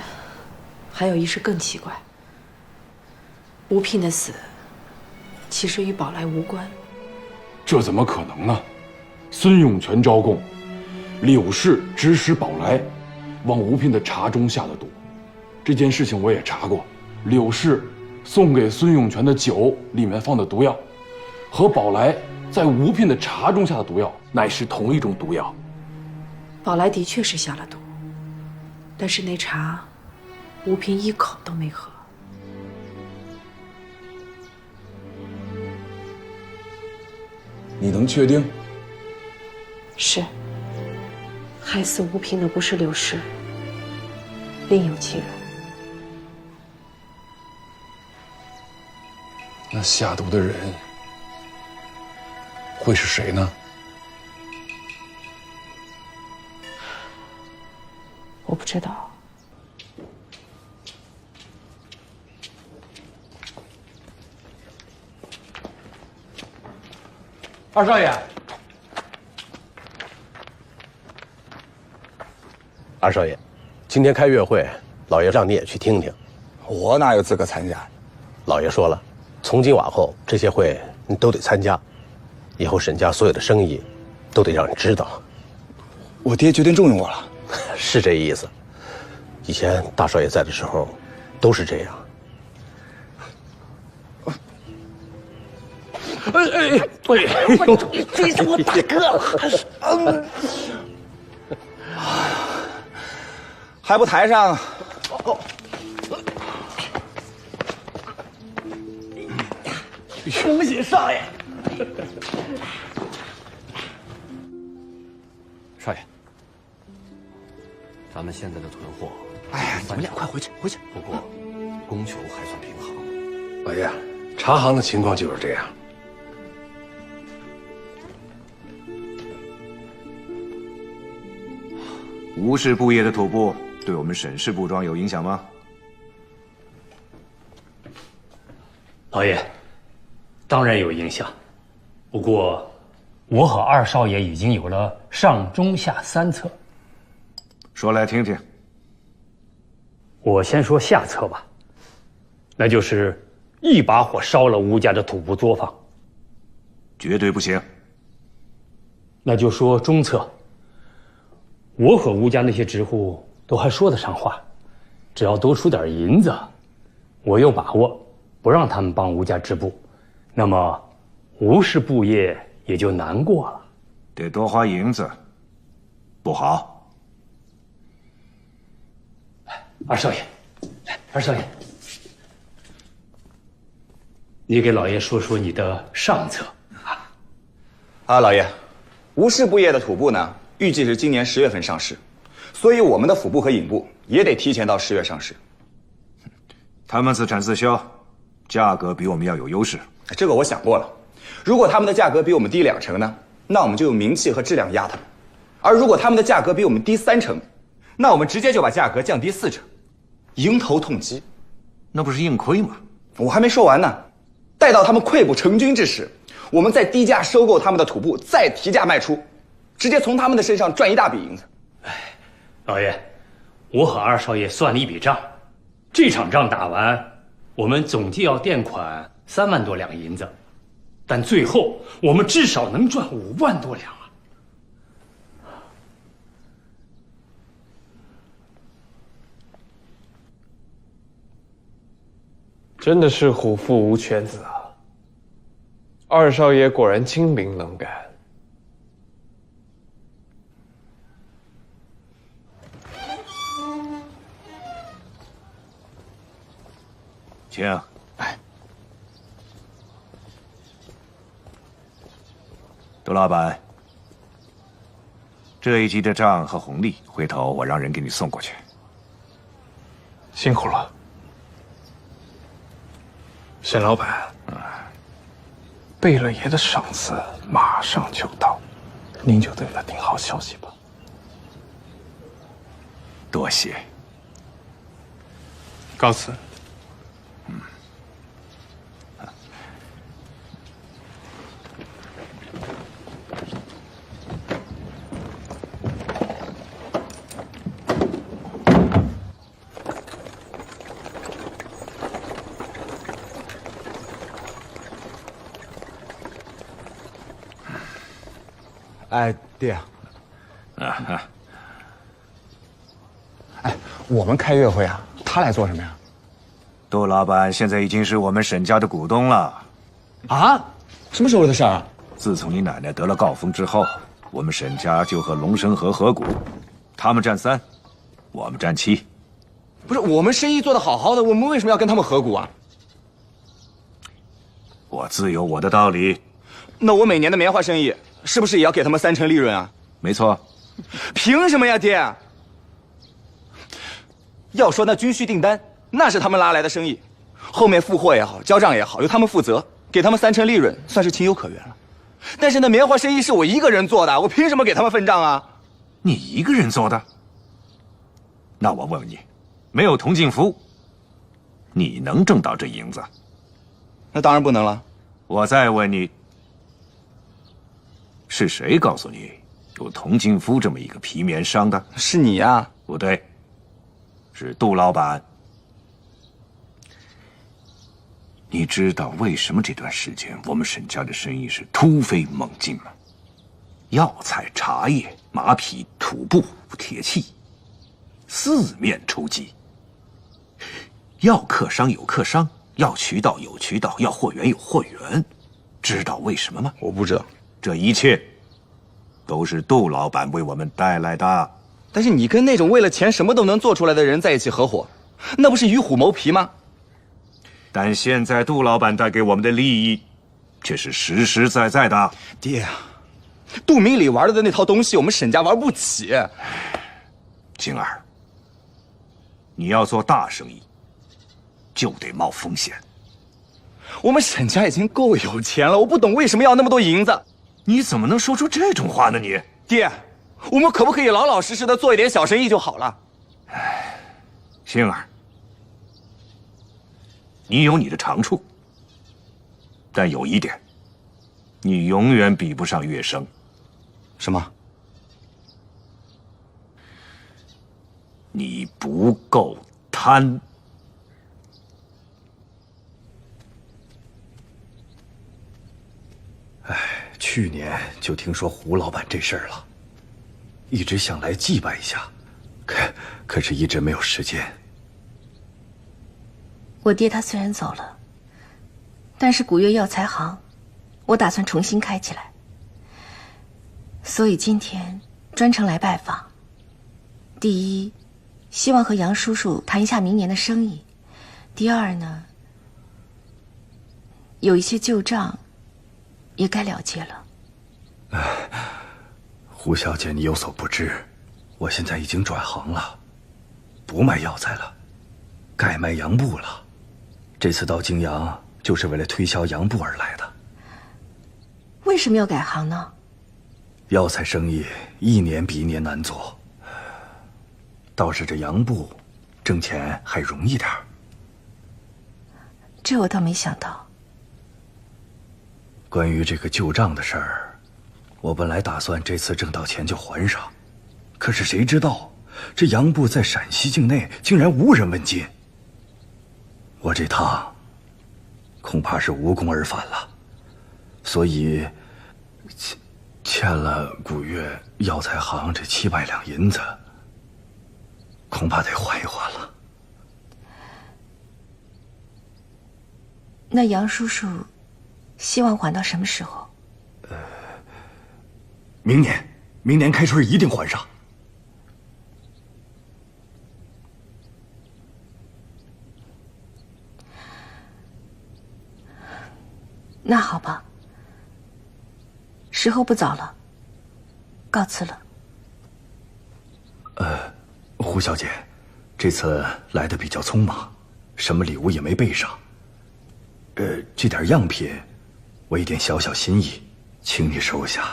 还有一事更奇怪。吴聘的死，其实与宝来无关。这怎么可能呢？孙永全招供，柳氏指使宝来往吴聘的茶中下的毒。这件事情我也查过，柳氏送给孙永全的酒里面放的毒药，和宝来在吴聘的茶中下的毒药乃是同一种毒药。宝来的确是下了毒，但是那茶，吴聘一口都没喝。你能确定？是。害死吴聘的不是柳氏，另有其人。那下毒的人会是谁呢？我不知道。二少爷，二少爷，今天开月会，老爷让你也去听听。我哪有资格参加？老爷说了，从今往后这些会你都得参加，以后沈家所有的生意都得让人知道。我爹决定重用我了。是这意思。以前大少爷在的时候都是这样。追上我大哥了！还不抬上？恭喜少爷！少爷，咱们现在的囤货，哎呀，你们俩快回去，回去。不过，供求还算平衡。老爷，茶行的情况就是这样。吴氏布业的土布对我们沈氏布庄有影响吗？老爷，当然有影响。不过，我和二少爷已经有了上中下三策。说来听听。我先说下策吧，那就是一把火烧了吴家的土布作坊。绝对不行。那就说中策。我和吴家那些直户都还说得上话，只要多出点银子，我有把握不让他们帮吴家织布，那么吴氏布业也就难过了。得多花银子，不好。二少爷，二少爷，你给老爷说说你的上策。老爷，吴氏布业的土布呢，预计是今年10月份上市，所以我们的府部和影部也得提前到10月上市。他们自产自销，价格比我们要有优势。这个我想过了，如果他们的价格比我们低2成呢，那我们就用名气和质量压他们；而如果他们的价格比我们低3成，那我们直接就把价格降低4成，迎头痛击。那不是硬亏吗？我还没说完呢，待到他们溃不成军之时，我们再低价收购他们的土布，再提价卖出，直接从他们的身上赚一大笔银子。老爷，我和二少爷算了一笔账，这场仗打完，我们总计要垫款3万多两银子，但最后我们至少能赚5万多两啊！真的是虎父无犬子啊！二少爷果然精明能干。请。杜老板，这一集的账和红利，回头我让人给你送过去。辛苦了，沈老板。贝勒爷的赏赐马上就到，您就等着听好消息吧。多谢。告辞。哎，爹。哎，我们开月会啊，他来做什么呀？杜老板现在已经是我们沈家的股东了。啊？什么时候的事儿啊？自从你奶奶得了诰风之后，我们沈家就和龙生河合股，他们占3，我们占7。不是，我们生意做得好好的，我们为什么要跟他们合股啊？我自有我的道理。那我每年的棉花生意是不是也要给他们3成利润啊？没错。凭什么呀，爹？要说那军需订单，那是他们拉来的生意，后面付货也好，交账也好，由他们负责，给他们3成利润，算是情有可原了。但是那棉花生意是我一个人做的，我凭什么给他们分账啊？你一个人做的？那我问问你，没有童敬福，你能挣到这银子？那当然不能了。我再问你，是谁告诉你有童敬夫这么一个皮棉商的？是你呀。不对，是杜老板。你知道为什么这段时间我们沈家的生意是突飞猛进吗？药材、茶叶、马匹、土布、铁器，四面出击。要客商有客商，要渠道有渠道，要货源有货源。知道为什么吗？我不知道。这一切都是杜老板为我们带来的。但是你跟那种为了钱什么都能做出来的人在一起合伙，那不是与虎谋皮吗？但现在杜老板带给我们的利益，却是实实在在的。爹啊，杜明礼玩的那套东西，我们沈家玩不起。静儿，你要做大生意，就得冒风险。我们沈家已经够有钱了，我不懂为什么要那么多银子。你怎么能说出这种话呢？你爹，我们可不可以老老实实的做一点小生意就好了？星儿，你有你的长处，但有一点，你永远比不上月生。什么？你不够贪。去年就听说胡老板这事儿了，一直想来祭拜一下，可是一直没有时间。我爹他虽然走了，但是古月药材行，我打算重新开起来，所以今天专程来拜访。第一，希望和杨叔叔谈一下明年的生意；第二呢，有一些旧账也该了结了。胡小姐，你有所不知，我现在已经转行了，不卖药材了，改卖洋布了。这次到泾阳就是为了推销洋布而来的。为什么要改行呢？药材生意一年比一年难做，倒是这洋布挣钱还容易点儿。这我倒没想到。关于这个旧账的事儿，我本来打算这次挣到钱就还上，可是谁知道这洋布在陕西境内竟然无人问津。我这趟恐怕是无功而返了，所以欠了古月药材行这700两银子，恐怕得还一还了。那杨叔叔希望还到什么时候？明年开春一定还上。那好吧，时候不早了，告辞了。胡小姐，这次来的比较匆忙，什么礼物也没备上。这点样品，我一点小小心意，请你收下。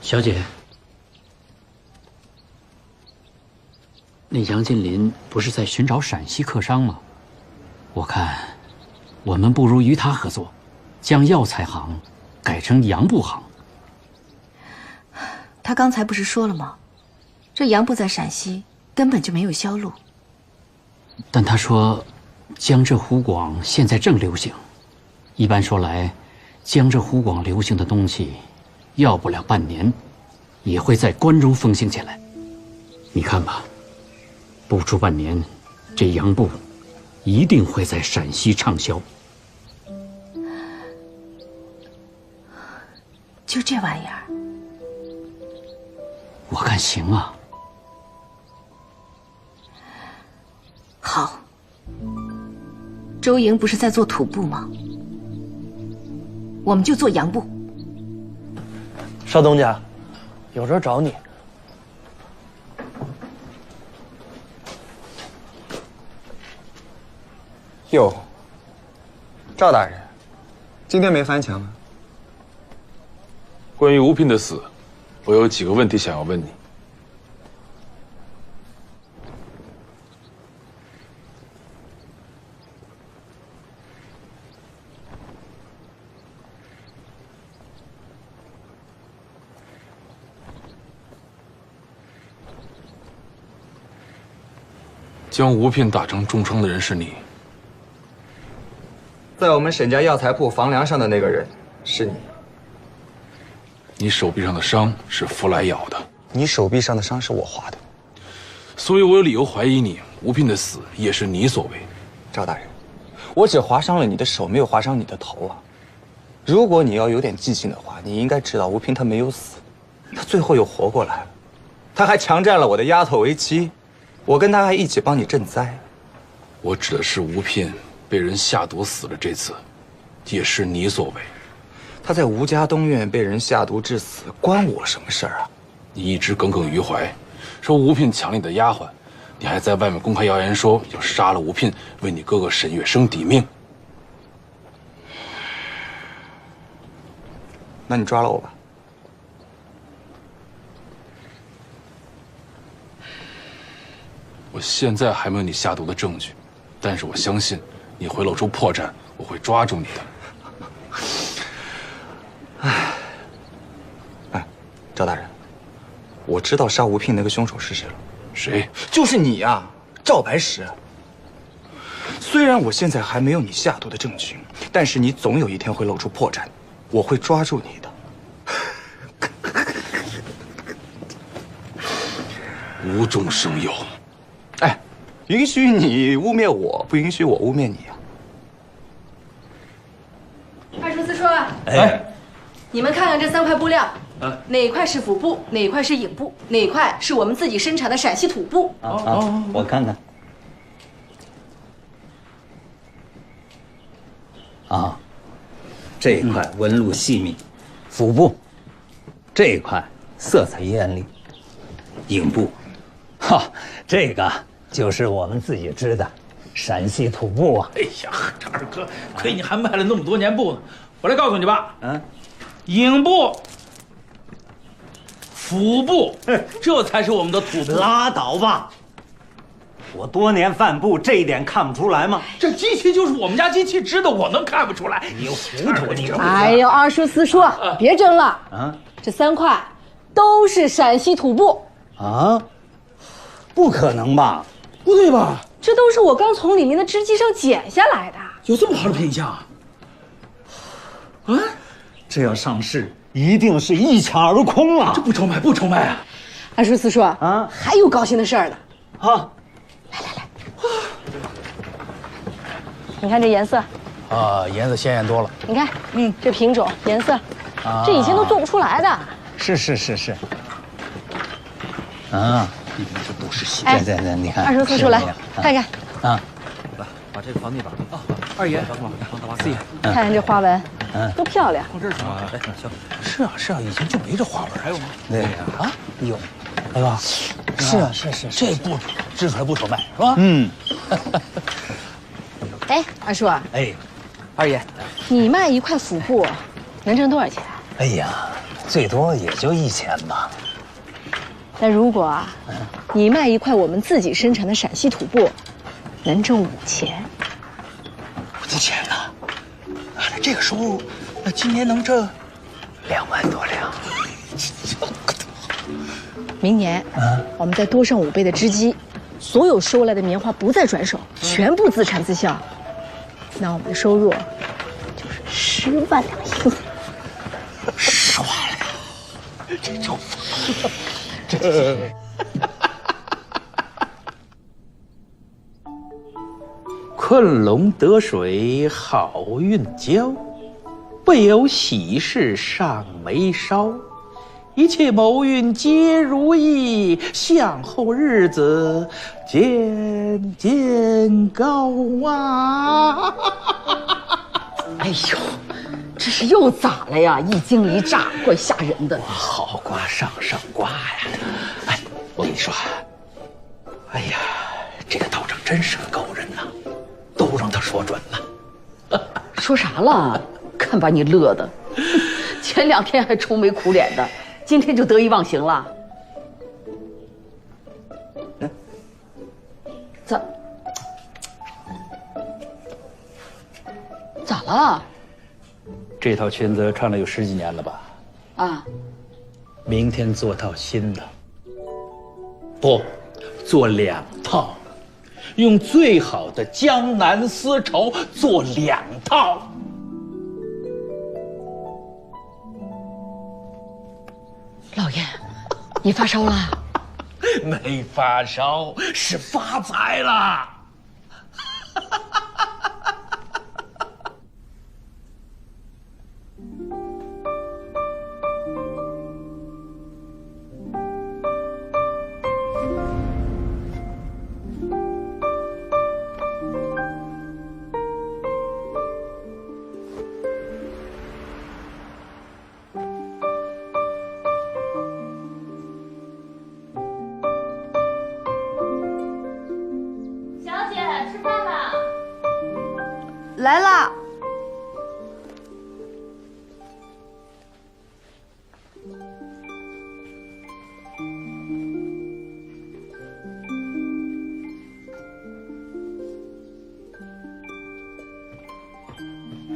小姐，那杨金林不是在寻找陕西客商吗？我看，我们不如与他合作，将药材行改成洋布行。他刚才不是说了吗？这洋布在陕西根本就没有销路。但他说，江浙湖广现在正流行，一般说来，江浙湖广流行的东西，要不了半年，也会在关中风行起来。你看吧，不出半年，这洋布一定会在陕西畅销。就这玩意儿，我看行啊。好。周莹不是在做土布吗？我们就做洋布。邵东家，有人找你。哟，赵大人，今天没翻墙啊？关于吴聘的死，我有几个问题想要问你。将吴聘打成重伤的人是你，在我们沈家药材铺房梁上的那个人是你。你手臂上的伤是福来咬的，你手臂上的伤是我划的，所以我有理由怀疑你吴聘的死也是你所为。赵大人，我只划伤了你的手，没有划伤你的头啊！如果你要有点记性的话，你应该知道吴聘他没有死，他最后又活过来了，他还强占了我的丫头为妻。我跟他还一起帮你赈灾。我指的是吴聘被人下毒死了，这次也是你所为。他在吴家东院被人下毒致死，关我什么事儿啊？你一直耿耿于怀，说吴聘抢你的丫鬟，你还在外面公开谣言说要杀了吴聘，为你哥哥沈月生抵命。那你抓了我吧。我现在还没有你下毒的证据，但是我相信你会露出破绽，我会抓住你的。哎，赵大人，我知道杀吴聘那个凶手是谁了。谁？就是你呀，赵白石。虽然我现在还没有你下毒的证据，但是你总有一天会露出破绽，我会抓住你的。无中生有。哎，允许你污蔑我，不允许我污蔑你啊！二叔、四叔，哎，你们看看这3块布料，哪一块是府布，哪一块是影布，哪一块是我们自己生产的陕西土布？我看看。啊，这一块纹路细密，府布；这一块色彩艳丽，影布。哈，这个就是我们自己织的陕西土布啊！哎呀，这二哥，亏你还卖了那么多年布呢！我来告诉你吧，影布、府布，这才是我们的土布。拉倒吧！我多年贩布，这一点看不出来吗？这机器就是我们家机器织的，我能看不出来？你糊涂你！哎呦，二叔四叔，别争了啊！这3块都是陕西土布啊，不可能吧？不对吧？这都是我刚从里面的织机上剪下来的。有这么好的品相？啊，这要上市，一定是一抢而空啊！这不愁卖，不愁卖啊！二叔四叔啊，还有高兴的事儿呢。啊，来，你看这颜色啊，颜色鲜艳多了。你看，这品种颜色，这以前都做不出来的。是。啊，这都是细节。对，你看。二叔四叔来看看。啊，来把这个放那边啊。二爷，帮四爷看看这花纹，多漂亮。放这儿行吗？来，行。是啊，以前就没这花纹。还有吗？对呀。啊，有。哎吧？是，这不织出来不愁卖是吧？哎，二叔。哎，二爷，你卖1块府布，能挣多少钱？哎呀，最多也就1000吧。但如果你卖1块我们自己生产的陕西土布，能挣5000。5000呢？按这个收入，那今年能挣2万多两。明年我们再多上5倍的织机，所有收来的棉花不再转手，全部自产自销。那我们的收入就是10万两银子。10万两，这就这。昆仑得水好运交，不有喜事上眉梢。一切谋运皆如意，向后日子渐渐高啊！哎呦，这是又咋了呀？一惊一乍，怪吓人的。好瓜上瓜呀！哎，我跟你说，哎呀，这个道长真是个高人呐，都让他说准了。说啥了？看把你乐的，前2天还愁眉苦脸的。今天就得意忘形了，咋了？这套裙子穿了有10几年了吧？啊，明天做套新的，不，做2套，用最好的江南丝绸做2套。老爷，你发烧了？没发烧，是发财了。来啦！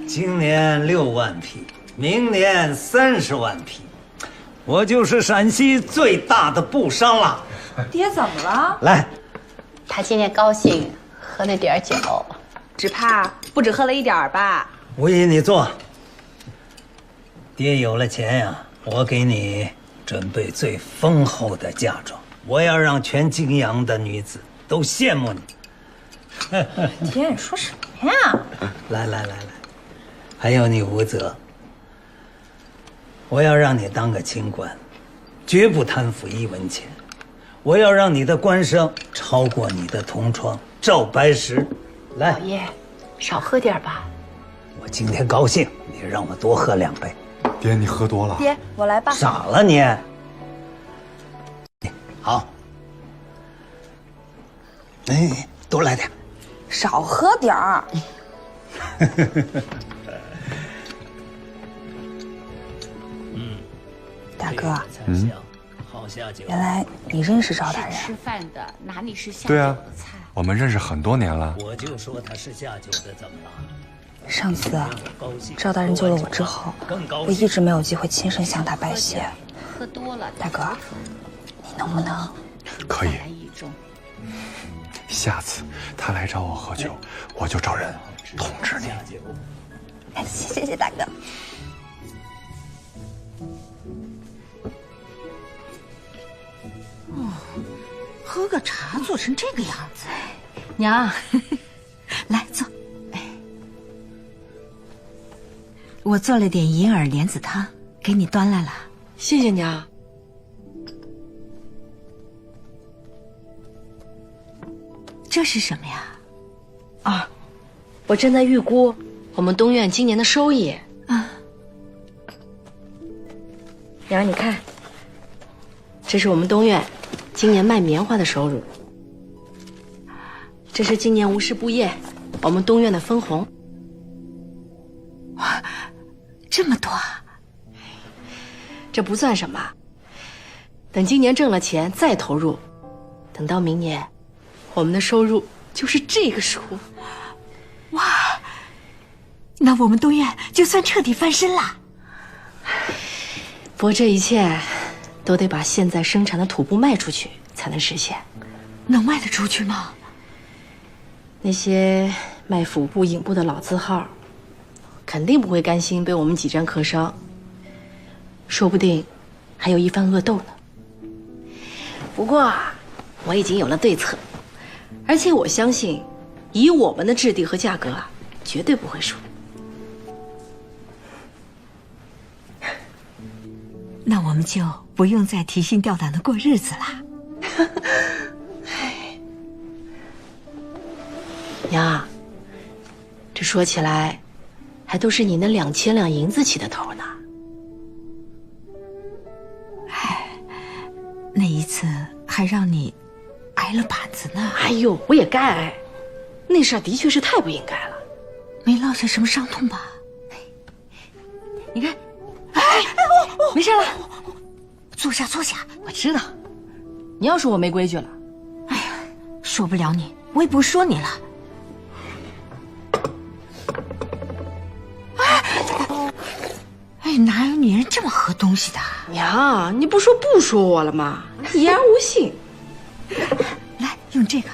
今年6万匹，明年30万匹，我就是陕西最大的布商了。爹怎么了？来，他今天高兴，喝那点酒。只怕不止喝了一点吧。无疑，你坐。爹有了钱呀，我给你准备最丰厚的嫁妆，我要让全泾阳的女子都羡慕你。爹，你说什么呀？来，还有你吴泽，我要让你当个清官，绝不贪腐1文钱。我要让你的官声超过你的同窗赵白石。来，老爷，少喝点吧。我今天高兴，你让我多喝2杯。爹，你喝多了。爹，我来吧。傻了你？好，哎，多来点。少喝点儿。大哥，原来你认识赵大人？吃饭的哪里是下对啊，我们认识很多年了。我就说他是下酒的，怎么了？上次赵大人救了我之后，我一直没有机会亲身向他拜谢。喝多了，大哥，你能不能？可以。下次他来找我喝酒，我就找人通知你。谢谢大哥。哦，喝个茶做成这个样子，娘，来坐。我做了点银耳莲子汤，给你端来了。谢谢娘。这是什么呀？啊，我正在预估我们东院今年的收益。啊，娘，你看，这是我们东院今年卖棉花的收入，这是今年无事布业我们东院的分红。哇，这么多啊！这不算什么，等今年挣了钱再投入，等到明年，我们的收入就是这个数。哇，那我们东院就算彻底翻身了。不过这一切都得把现在生产的土布卖出去才能实现。能卖得出去吗？那些卖腹部、影部的老字号，肯定不会甘心被我们几站客商，说不定还有一番恶斗呢。不过我已经有了对策，而且我相信，以我们的质地和价格啊，绝对不会输。那我们就不用再提心吊胆的过日子啦。娘，这说起来，还都是你那2000两银子起的头呢。那一次还让你挨了板子呢。哎呦，我也该挨，那事儿的确是太不应该了。没落下什么伤痛吧？你看，没事了，坐下坐下。我知道，你要说我没规矩了。哎呀，说不了你，我也不说你了。哎，哪有女人这么喝东西的？娘，你不说我了吗？言而无信。来，用这个。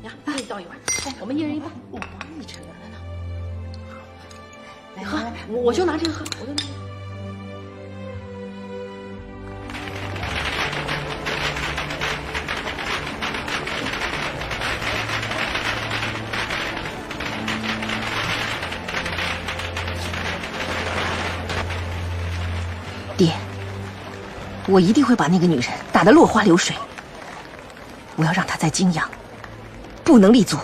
娘，给你倒一碗，我们一人一半。我帮你盛了呢。来喝，我就拿这个喝，我就拿这个。爹，我一定会把那个女人打得落花流水。我要让她在泾阳不能立足。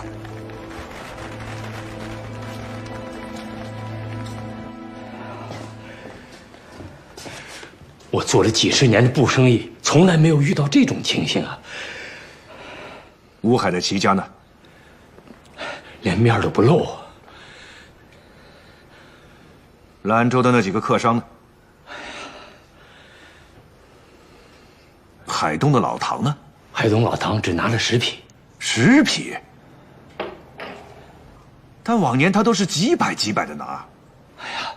我做了几十年的布生意，从来没有遇到这种情形啊！乌海的齐家呢？连面都不露。兰州的那几个客商呢？海东的老唐呢？海东老唐只拿了10匹。10匹？但往年他都是几百的拿。哎呀，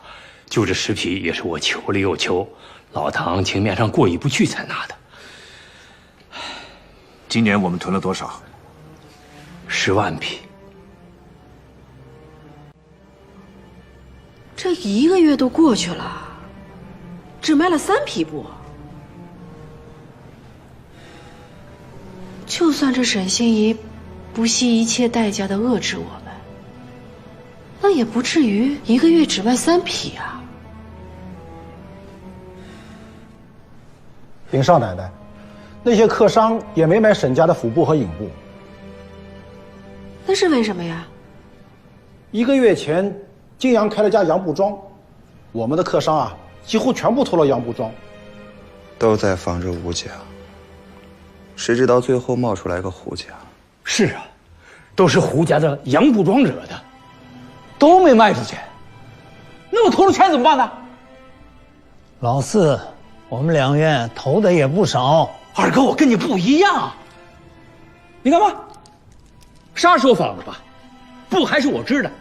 就这10匹也是我求了又求，老唐情面上过意不去才拿的。今年我们囤了多少？10万匹。这1个月都过去了，只卖了3匹布。就算这沈心怡不惜一切代价的遏制我们，那也不至于1个月只卖3匹啊。禀少奶奶，那些客商也没买沈家的腹部和影部。那是为什么呀？1个月前，泾阳开了家洋布庄，我们的客商啊，几乎全部投了洋布庄。都在防着吴家。谁知道最后冒出来个胡家？是啊，都是胡家的洋布庄惹的，都没卖出去。那我投了钱怎么办呢？老四，我们2院投的也不少，二哥，我跟你不一样。你干嘛？啥时候放的吧？布还是我织的，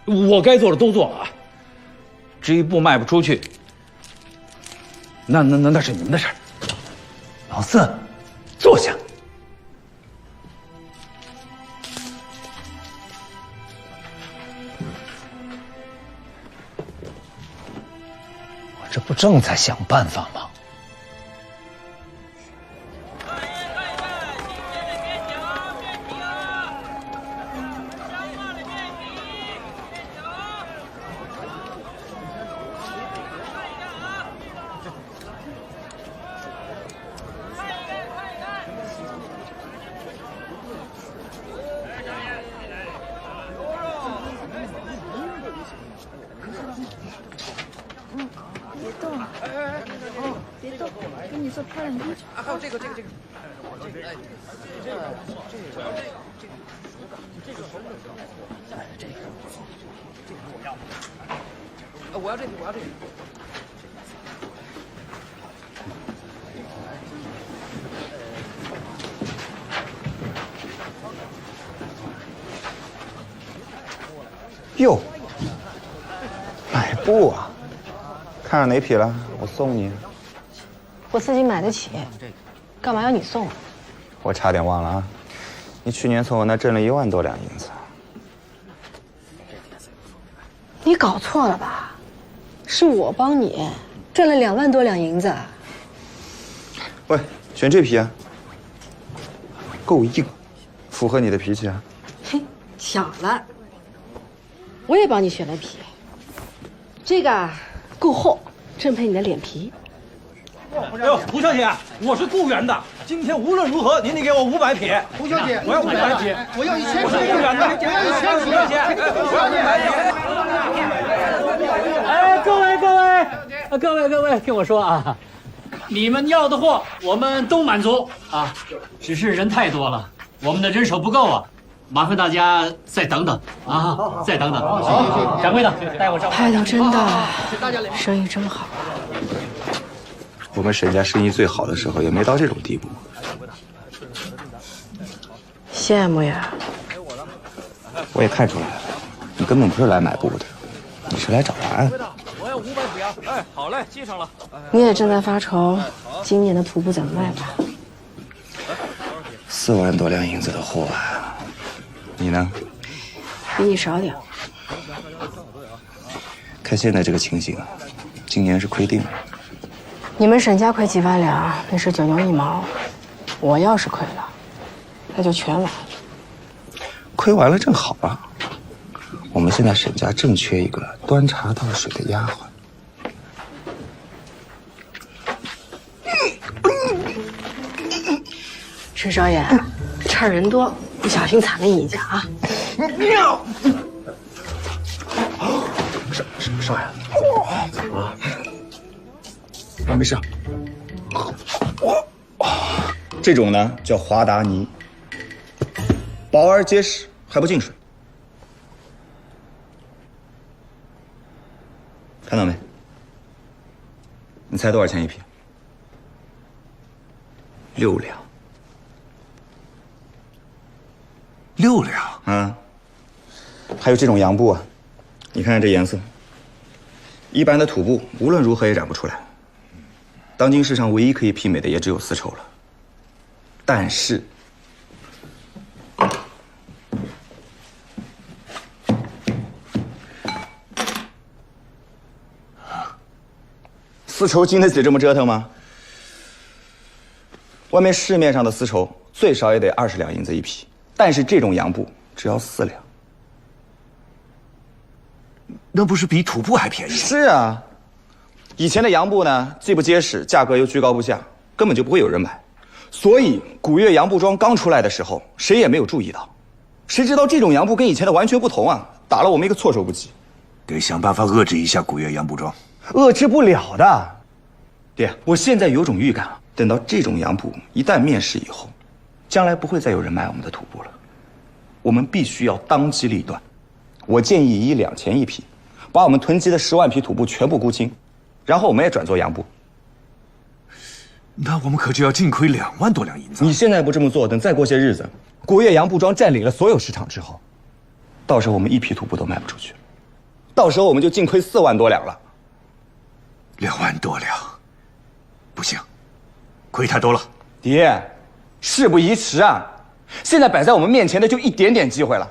我该做的都做了啊。至于布卖不出去，那是你们的事儿。老四，坐下。我这不正在想办法吗？哟，买布啊！看上哪匹了？我送你。我自己买得起，干嘛要你送？我差点忘了啊，你去年从我那挣了1万多两银子。你搞错了吧？是我帮你赚了2万多两银子。喂，选这匹啊，够硬，符合你的脾气啊。嘿，巧了，我也帮你选了匹，这个啊够厚，正配你的脸皮。哎呦，胡小姐，我是雇员的，今天无论如何您得给我500匹。胡小姐，我要500匹，我要1000匹，我是雇员的，我要1000匹，我要100匹。各位，听我说啊，你们要的货我们都满足啊，只是人太多了，我们的人手不够啊，麻烦大家再等等啊，再等等。好，掌柜的，带我上。派头真大，生意真好。我们沈家生意最好的时候，也没到这种地步。羡慕呀！我也看出来了，你根本不是来买布的，你是来找答案。我要500匹啊！哎，好嘞，记上了。你也正在发愁今年的徒步怎么卖吧4万多两银子的货啊！你呢？比你少点。看现在这个情形，今年是亏定了。你们沈家亏几万两，那是9牛1毛。我要是亏了，那就全完了。亏完了正好啊！我们现在沈家正缺一个端茶倒水的丫鬟。沈少爷，这儿人多，不小心踩了你一脚啊！少爷，啊，没事。这种呢叫华达尼，薄而结实，还不进水。看到没？你猜多少钱一匹？6两。6两？啊。还有这种洋布啊，你看看这颜色，一般的土布无论如何也染不出来。当今世上唯一可以媲美的也只有丝绸了。但是，丝绸经得起这么折腾吗？外面市面上的丝绸最少也得20两银子一匹，但是这种洋布只要4两。那不是比土布还便宜？是啊，以前的洋布呢，既不结实，价格又居高不下，根本就不会有人买。所以古越洋布庄刚出来的时候，谁也没有注意到，谁知道这种洋布跟以前的完全不同啊，打了我们一个措手不及。得想办法遏制一下古越洋布庄。遏制不了的，爹，我现在有种预感啊，等到这种洋布一旦面世以后，将来不会再有人买我们的土布了。我们必须要当机立断。我建议以2钱一匹，把我们囤积的10万匹土布全部沽清，然后我们也转做洋布。那我们可就要净亏2万多两银子。你现在不这么做，等再过些日子，国岳洋布庄占领了所有市场之后，到时候我们一匹土布都卖不出去，到时候我们就净亏4万多两了。2万多两，不行，亏太多了。爹，事不宜迟啊！现在摆在我们面前的就一点点机会了。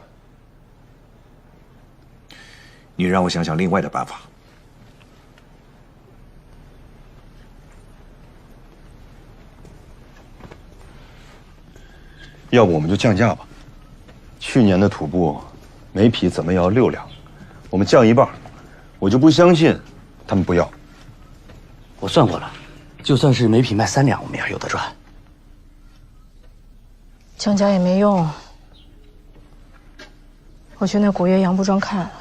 你让我想想另外的办法。要不我们就降价吧。去年的土布，每匹怎么也要6两，我们降一半，我就不相信他们不要。我算过了，就算是每匹卖3两，我们也有得赚。降价也没用。我去那国岳洋布庄看了，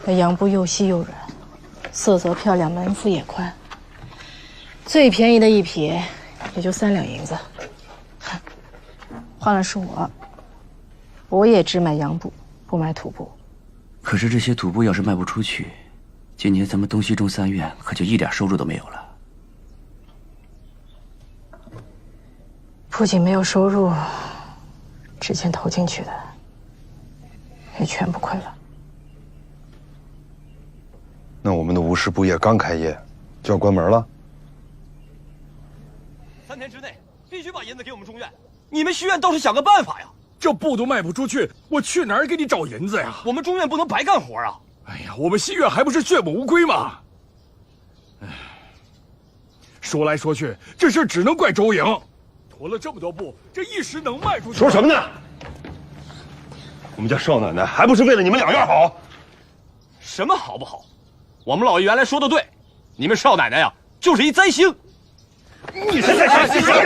那洋布又细又软，色泽漂亮，门幅也宽，最便宜的一匹也就3两银子。换了是我也只买洋布，不买土布。可是这些土布要是卖不出去，今年咱们东西中3院可就一点收入都没有了。不仅没有收入，之前投进去的也全部亏了。那我们的吴氏布业刚开业就要关门了？3天之内必须把银子给我们中院。你们西院倒是想个办法呀！这布都卖不出去，我去哪儿给你找银子呀？我们中院不能白干活啊！哎呀，我们西院还不是血本无归吗？哎，说来说去，这事只能怪周莹，驮了这么多布，这一时能卖出去？说什么呢？我们家少奶奶还不是为了你们2院好？什么好不好？我们老爷原来说的对，你们少奶奶呀，就是一灾星。你是在开心？别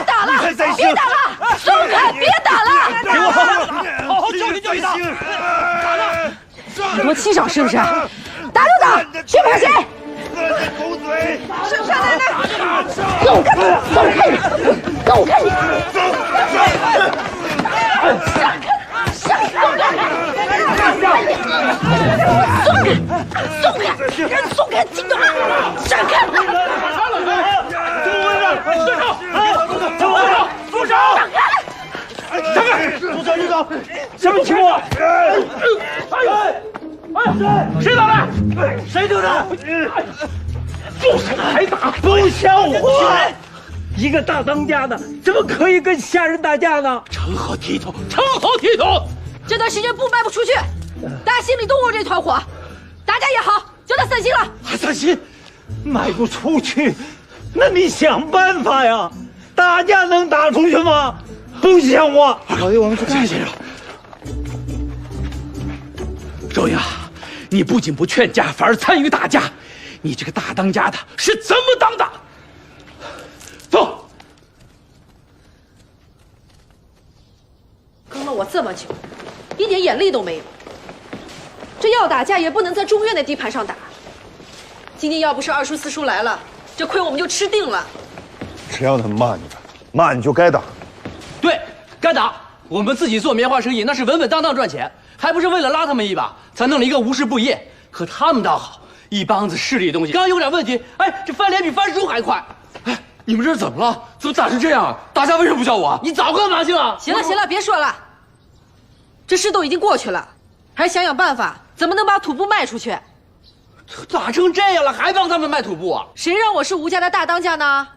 打了！松开！别打了！给我好好教训教训他！很多气少是不是？打就打，去跑谁？狗嘴！少奶奶，走开！走开！松开！金东，闪开！住手！闪开！住手！什么情况？谁打的？谁打的？住手！还打？不像我，一个大当家的，怎么可以跟下人打架呢？成何体统！成何体统！这段时间布卖不出去，大家心里都有这团火，打架也好，叫他散心了。还散心？卖不出去，那你想办法呀！打架能打出去吗？不像我。老爷，我们去看先生。周莹，你不仅不劝架，反而参与打架，你这个大当家的是怎么当的？走。跟了我这么久，一点眼力都没有。这要打架也不能在中院的地盘上打。今天要不是2叔4叔来了，这亏我们就吃定了。谁让他们骂你的？骂你就该打。对，该打。我们自己做棉花生意，那是稳稳当当赚钱，还不是为了拉他们一把才弄了一个吴氏布业。可他们倒好，一帮子势利东西，刚有点问题，哎，这翻脸比翻书还快。哎，你们这是怎么了？怎么打成这样？大家为什么不叫我？你早干嘛去了？行了，别说了，这事都已经过去了，还想想办法，怎么能把土布卖出去？打成这样了，还帮他们卖土布啊？谁让我是吴家的大当家呢？